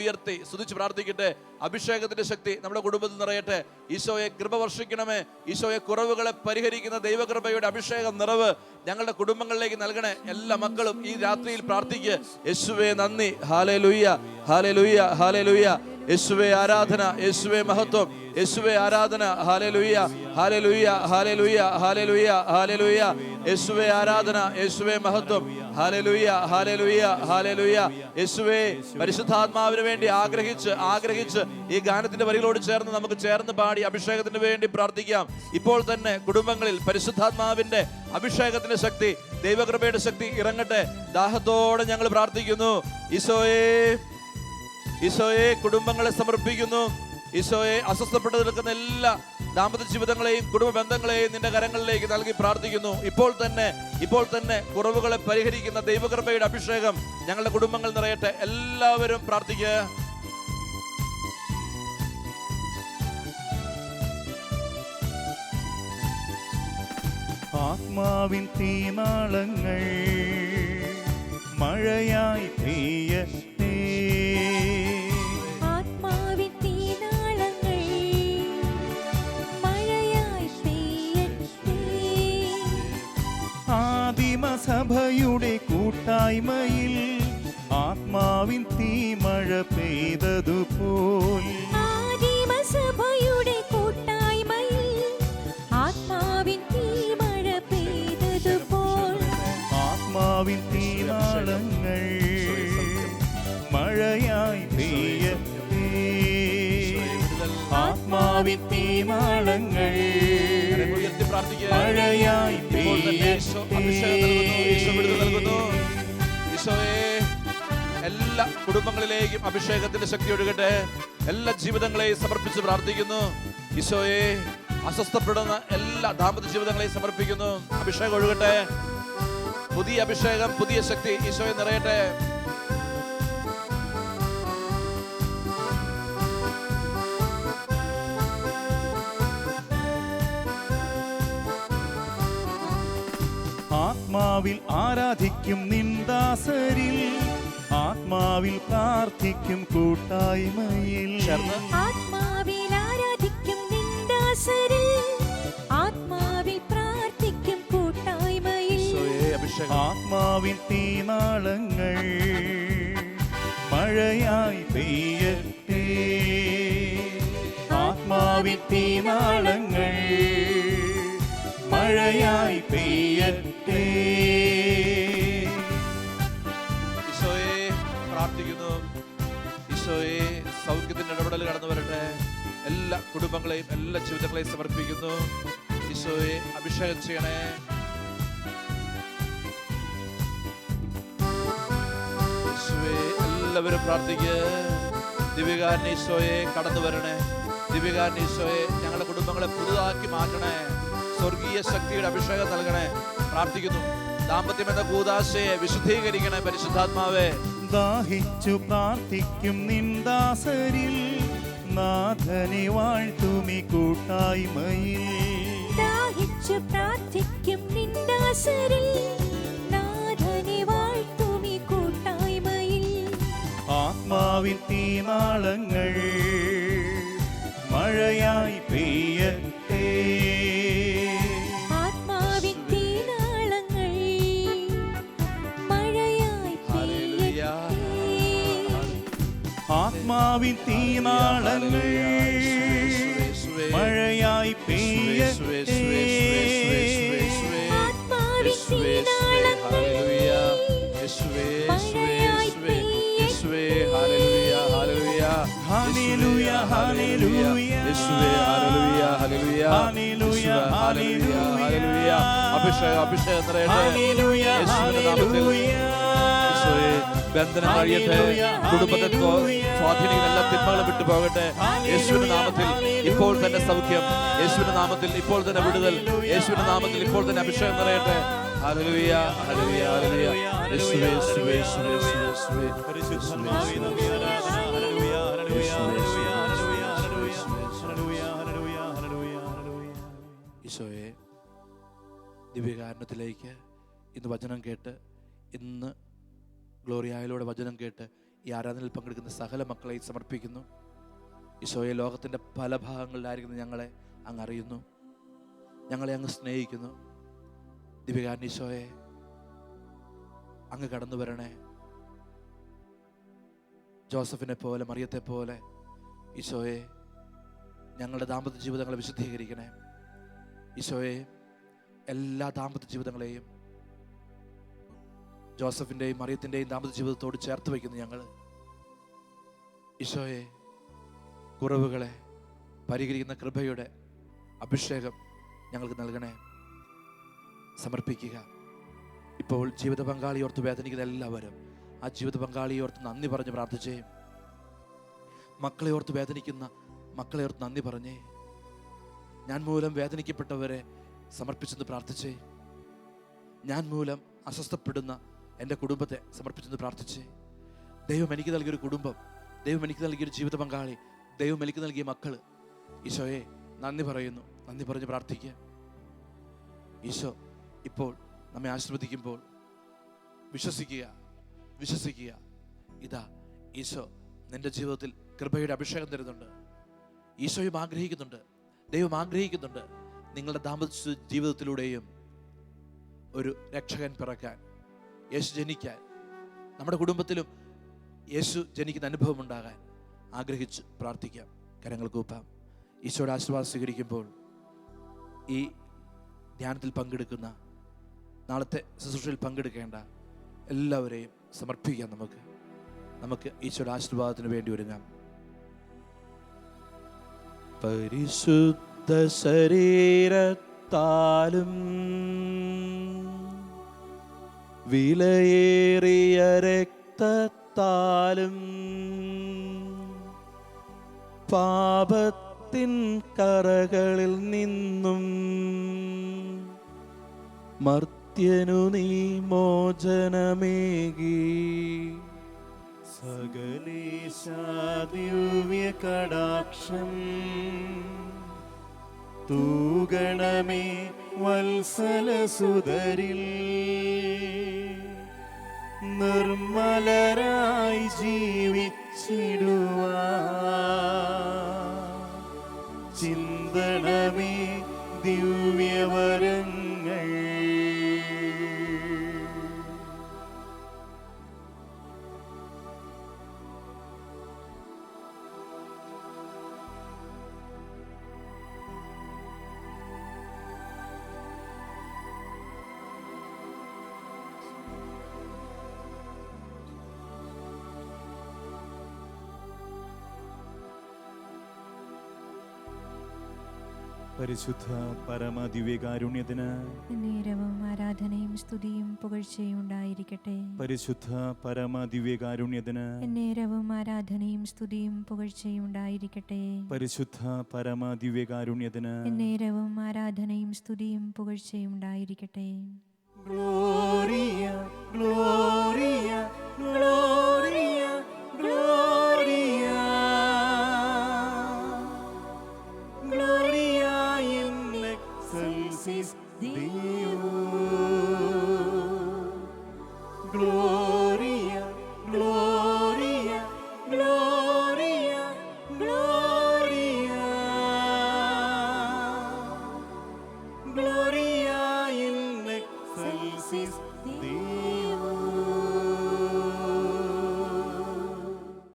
ഉയർത്തി സ്തുതിച്ച് പ്രാർത്ഥിക്കട്ടെ. അഭിഷേകത്തിന്റെ ശക്തി നമ്മുടെ കുടുംബത്തിൽ നിറയട്ടെ. ഈശോയെ കൃപ വർഷിക്കണമേ. ഈശോയെ കുറവുകളെ പരിഹരിക്കുന്ന ദൈവകൃപയുടെ അഭിഷേകം നിറവ് ഞങ്ങളുടെ കുടുംബങ്ങളിലേക്ക് നൽകണേ. എല്ലാ മക്കളും ഈ രാത്രിയിൽ പ്രാർത്ഥിക്കുക. യേശുവേ നന്ദി, ഹല്ലേലൂയ, ഹല്ലേലൂയ, ഹല്ലേലൂയ. യേശുവേ ആരാധന, യേശുവേ മഹത്വം, യേശുവേ ആരാധന, hallelujah, hallelujah, hallelujah, hallelujah, hallelujah. യേശുവേ ആരാധന, യേശുവേ മഹത്വം, ഹല്ലേലൂയ, ഹല്ലേലൂയ, ഹല്ലേലൂയ. യേശുവേ, പരിശുദ്ധാത്മാവിന് വേണ്ടി ആഗ്രഹിച്ച് ഈ ഗാനത്തിന്റെ വരികളോട് ചേർന്ന് പാടി അഭിഷേകത്തിന് വേണ്ടി പ്രാർത്ഥിക്കാം. ഇപ്പോൾ തന്നെ കുടുംബങ്ങളിൽ പരിശുദ്ധാത്മാവിന്റെ അഭിഷേകത്തിന്റെ ശക്തി, ദൈവകൃപയുടെ ശക്തി ഇറങ്ങട്ടെ. ദാഹത്തോടെ ഞങ്ങൾ പ്രാർത്ഥിക്കുന്നു. ഈശോയെ കുടുംബങ്ങളെ സമർപ്പിക്കുന്നു. ഈശോയെ അസ്വസ്ഥപ്പെട്ട് നിൽക്കുന്ന എല്ലാ ദാമ്പത്യ ജീവിതങ്ങളെയും കുടുംബ ബന്ധങ്ങളെയും നിന്റെ കരങ്ങളിലേക്ക് നൽകി പ്രാർത്ഥിക്കുന്നു. ഇപ്പോൾ തന്നെ കുറവുകളെ പരിഹരിക്കുന്ന ദൈവകൃപയുടെ അഭിഷേകം ഞങ്ങളുടെ കുടുംബങ്ങൾ നിറയട്ടെ. എല്ലാവരും പ്രാർത്ഥിക്കുക. ആത്മാവിൻ തീനാളങ്ങൾ മഴയായി പെയ്യട്ടെ. ആത്മാവിൻ തീനാളങ്ങൾ മഴയായി കൂട്ടായ്മയിൽ ആത്മാവിൻ തീമഴ പെയ്തതുപോൽ ആദിമസഭയുടെ കൂട്ടായ്മയിൽ ആത്മാവിൻ തീമഴ പെയ്തതുപോൽ ആത്മാവിൻ തീനാളങ്ങൾ മഴയായി പെയ്യട്ടെ. ആത്മാവിൻ തീനാളങ്ങൾ ഉയർത്തി പ്രാർത്ഥിക്കുക. മഴയായി ഇപ്പോൾ തന്നെ ഈശോ അഭിഷേകം നൽകുന്നു. ഈശോ വിടുതൽ നൽകുന്നു. ഈശോയെ, എല്ലാ കുടുംബങ്ങളിലേക്കും അഭിഷേകത്തിന്റെ ശക്തി ഒഴുകട്ടെ. എല്ലാ ജീവിതങ്ങളെയും സമർപ്പിച്ച് പ്രാർത്ഥിക്കുന്നു. ഈശോയെ, അസ്വസ്ഥപ്പെടുന്ന എല്ലാ ദാമ്പത്യ ജീവിതങ്ങളെയും സമർപ്പിക്കുന്നു. അഭിഷേകം ഒഴുകട്ടെ. പുതിയ അഭിഷേകം, പുതിയ ശക്തി ഈശോയെ നിറയട്ടെ. ആത്മാവിൽ ആരാധിക്കും നിന്ദാസരിൽ ആത്മാവിൽ പ്രാർത്ഥിക്കും കൂട്ടായ്മയിൽ ആത്മാവിൽ ആരാധിക്കും നിന്ദാസരിൽ ആത്മാവിൽ പ്രാർത്ഥിക്കും കൂട്ടായ്മയിൽ ഈശോയെ, അഭിഷേകം. ആത്മാവിൻ തീനാളങ്ങൾ മഴയായി പെയ്യട്ടെ. ആത്മാവിൻ തീനാളങ്ങൾ മഴയായി പെയ്യട്ടെ. ഈശോയെ, പ്രാർത്ഥിക്കുന്നു. ഈശോയെ, സൗഖ്യത്തിന്റെ ഇടപെടൽ കടന്നു വരട്ടെ. എല്ലാ കുടുംബങ്ങളെയും എല്ലാ ജീവിതങ്ങളെയും സമർപ്പിക്കുന്നു. ഈശോയെ, അഭിഷേകം ചെയ്യണേ. ഈശോയെ, എല്ലാവരും പ്രാർത്ഥിക്കുക. ദിവ്യകാരുണ്യ ഈശോയെ, കടന്നു വരണേ. ദിവ്യകാരുണ്യ ഈശോയെ, ഞങ്ങളുടെ കുടുംബങ്ങളെ പുതുതാക്കി മാറ്റണേ. സ്വർഗീയ ശക്തിയുടെ അഭിഷേകം നൽകണേ. പ്രാർത്ഥിക്കുന്നു. ദാമ്പത്യം എന്ന കൂദാശയെ വിശുദ്ധീകരിക്കണേ പരിശുദ്ധാത്മാവേ. ദാഹിച്ചു പ്രാർത്ഥിക്കും നിന്ദാസരിൽ നാഥനെ വാഴ്ത്തുമി കൂട്ടായ്മയിൽ. ദാഹിച്ചു പ്രാർത്ഥിക്കും നിന്ദാസരിൽ നാഥനെ വാഴ്ത്തുമി കൂട്ടായ്മയിൽ. ആത്മാവിൻ തീനാളങ്ങൾ മഴയായി പെയ്യട്ടെ. ആത്മാവിൻ തീനാളങ്ങൾ മഴയായി പെയ്യട്ടെ. ആത്മാവിൻ തീനാളങ്ങൾ മഴയായി പെയ്യട്ടെ. ആത്മാവിൻ തീനാളങ്ങൾ മഴയായി പെയ്യട്ടെ. ഹല്ലേലൂയ ഹല്ലേലൂയ ഹല്ലേലൂയ അഭിഷേകം നിറയട്ടെ. ഹല്ലേലൂയ യേശുവിന്റെ നാമത്തിൽ ഈശോയെ, ബന്ധനം കഴിയട്ടെ. കുടുംബത്തെ സ്വാധീനിക്കുന്ന എല്ലാ തിന്മകളും വിട്ടു പോകട്ടെ. യേശുവിന്റെ നാമത്തിൽ ഇപ്പോൾ തന്നെ സൗഖ്യം. യേശുവിന്റെ നാമത്തിൽ ഇപ്പോൾ തന്നെ വിടുതൽ. യേശുവിന്റെ നാമത്തിൽ ഇപ്പോൾ തന്നെ അഭിഷേകം നിറയട്ടെ. Hallelujah hallelujah hallelujah. യേശുവേ യേശുവേ യേശുവേ യേശുവേ ഈശോയെ, ദിവ്യകാരുണ്യത്തിലേക്ക് ഇന്ന് വചനം കേട്ട്, ഇന്ന് ഗ്ലോറിയായിലൂടെ വചനം കേട്ട് ഈ ആരാധനയിൽ പങ്കെടുക്കുന്ന സകല മക്കളെയും സമർപ്പിക്കുന്നു. ഈശോയെ, ലോകത്തിൻ്റെ പല ഭാഗങ്ങളിലായിരിക്കുന്ന ഞങ്ങളെ അങ്ങ് അറിയുന്നു, ഞങ്ങളെ അങ്ങ് സ്നേഹിക്കുന്നു. ദിവ്യകാരുണ്യ ഈശോയെ, അങ്ങ് കടന്നു വരണേ. ജോസഫിനെ പോലെ, മറിയത്തെ പോലെ ഈശോയെ, ഞങ്ങളുടെ ദാമ്പത്യ ജീവിതങ്ങളെ വിശുദ്ധീകരിക്കണേ. ഈശോയെ, എല്ലാ ദാമ്പത്യ ജീവിതങ്ങളെയും ജോസഫിൻ്റെയും മറിയത്തിൻ്റെയും ദാമ്പത്യ ജീവിതത്തോട് ചേർത്ത് വയ്ക്കുന്നു ഞങ്ങൾ. ഈശോയെ, കുറവുകളെ പരിഹരിക്കുന്ന കൃപയുടെ അഭിഷേകം ഞങ്ങൾക്ക് നൽകണേ. സമർപ്പിക്കുക. ഇപ്പോൾ ജീവിത പങ്കാളിയോർത്ത് വേദനിക്കുന്ന എല്ലാവരും ആ ജീവിത പങ്കാളിയോർത്ത് നന്ദി പറഞ്ഞ് പ്രാർത്ഥിച്ചേ. മക്കളെ ഓർത്ത് വേദനിക്കുന്ന മക്കളെ ഓർത്ത് നന്ദി പറഞ്ഞേ. ഞാൻ മൂലം വേദനിക്കപ്പെട്ടവരെ സമർപ്പിച്ചെന്ന് പ്രാർത്ഥിച്ചേ. ഞാൻ മൂലം അസ്വസ്ഥപ്പെടുന്ന എൻ്റെ കുടുംബത്തെ സമർപ്പിച്ചെന്ന് പ്രാർത്ഥിച്ചേ. ദൈവം എനിക്ക് നൽകിയൊരു കുടുംബം, ദൈവം എനിക്ക് നൽകിയൊരു ജീവിത പങ്കാളി, ദൈവം എനിക്ക് നൽകിയ മക്കൾ, ഈശോയെ നന്ദി പറയുന്നു. നന്ദി പറഞ്ഞ് പ്രാർത്ഥിക്കുക. ഈശോ ഇപ്പോൾ നമ്മെ ആശീർവദിക്കുമ്പോൾ വിശ്വസിക്കുക. ഇതാ ഈശോ നിന്റെ ജീവിതത്തിൽ കൃപയുടെ അഭിഷേകം തരുന്നുണ്ട്. ഈശോയും ആഗ്രഹിക്കുന്നുണ്ട്, ദൈവം ആഗ്രഹിക്കുന്നുണ്ട് നിങ്ങളുടെ ദാമ്പത്യ ജീവിതത്തിലൂടെയും ഒരു രക്ഷകൻ പിറക്കാൻ, യേശു ജനിക്കാൻ, നമ്മുടെ കുടുംബത്തിലും യേശു ജനിക്കുന്ന അനുഭവം ഉണ്ടാകാൻ ആഗ്രഹിച്ച് പ്രാർത്ഥിക്കാം. കരങ്ങൾ കൂപ്പാം. ഈശോയുടെ ആശീർവാദം സ്വീകരിക്കുമ്പോൾ ഈ ധ്യാനത്തിൽ പങ്കെടുക്കുന്ന, നാളത്തെ ശുശ്രൂഷയിൽ പങ്കെടുക്കേണ്ട എല്ലാവരെയും സമർപ്പിക്കാം. നമുക്ക് ഈശോയുടെ ആശീർവാദത്തിന് വേണ്ടി ഒരുങ്ങാം. പരിശുദ്ധ ശരീരത്താലും വിലയേറിയ രക്തത്താലും പാപത്തിൻ കറകളിൽ നിന്നും മർത്യനു നീ മോചനമേകി. സകലേശ ദിവ്യ കടാക്ഷം തൂഗണമേ വത്സലസുതരിൽ. നിർമ്മലരായി ജീവിച്ചിടുവാൻ ചിന്തണമേ ദിവ്യവരങ്ങൾ. പരിശുദ്ധ പരമദിവ്യകാരുണ്യത്തിന് നേരവും ആരാധനയും സ്തുതിയും പുകഴ്ചയും ഉണ്ടായിരിക്കട്ടെ. പരിശുദ്ധ പരമദിവ്യകാരുണ്യത്തിന് നേരവും ആരാധനയും സ്തുതിയും പുകഴ്ചയും ഉണ്ടായിരിക്കട്ടെ. പരിശുദ്ധ പരമദിവ്യകാരുണ്യത്തിന് നേരവും ആരാധനയും സ്തുതിയും പുകഴ്ചയും ഉണ്ടായിരിക്കട്ടെ. Gloria Gloria Gloria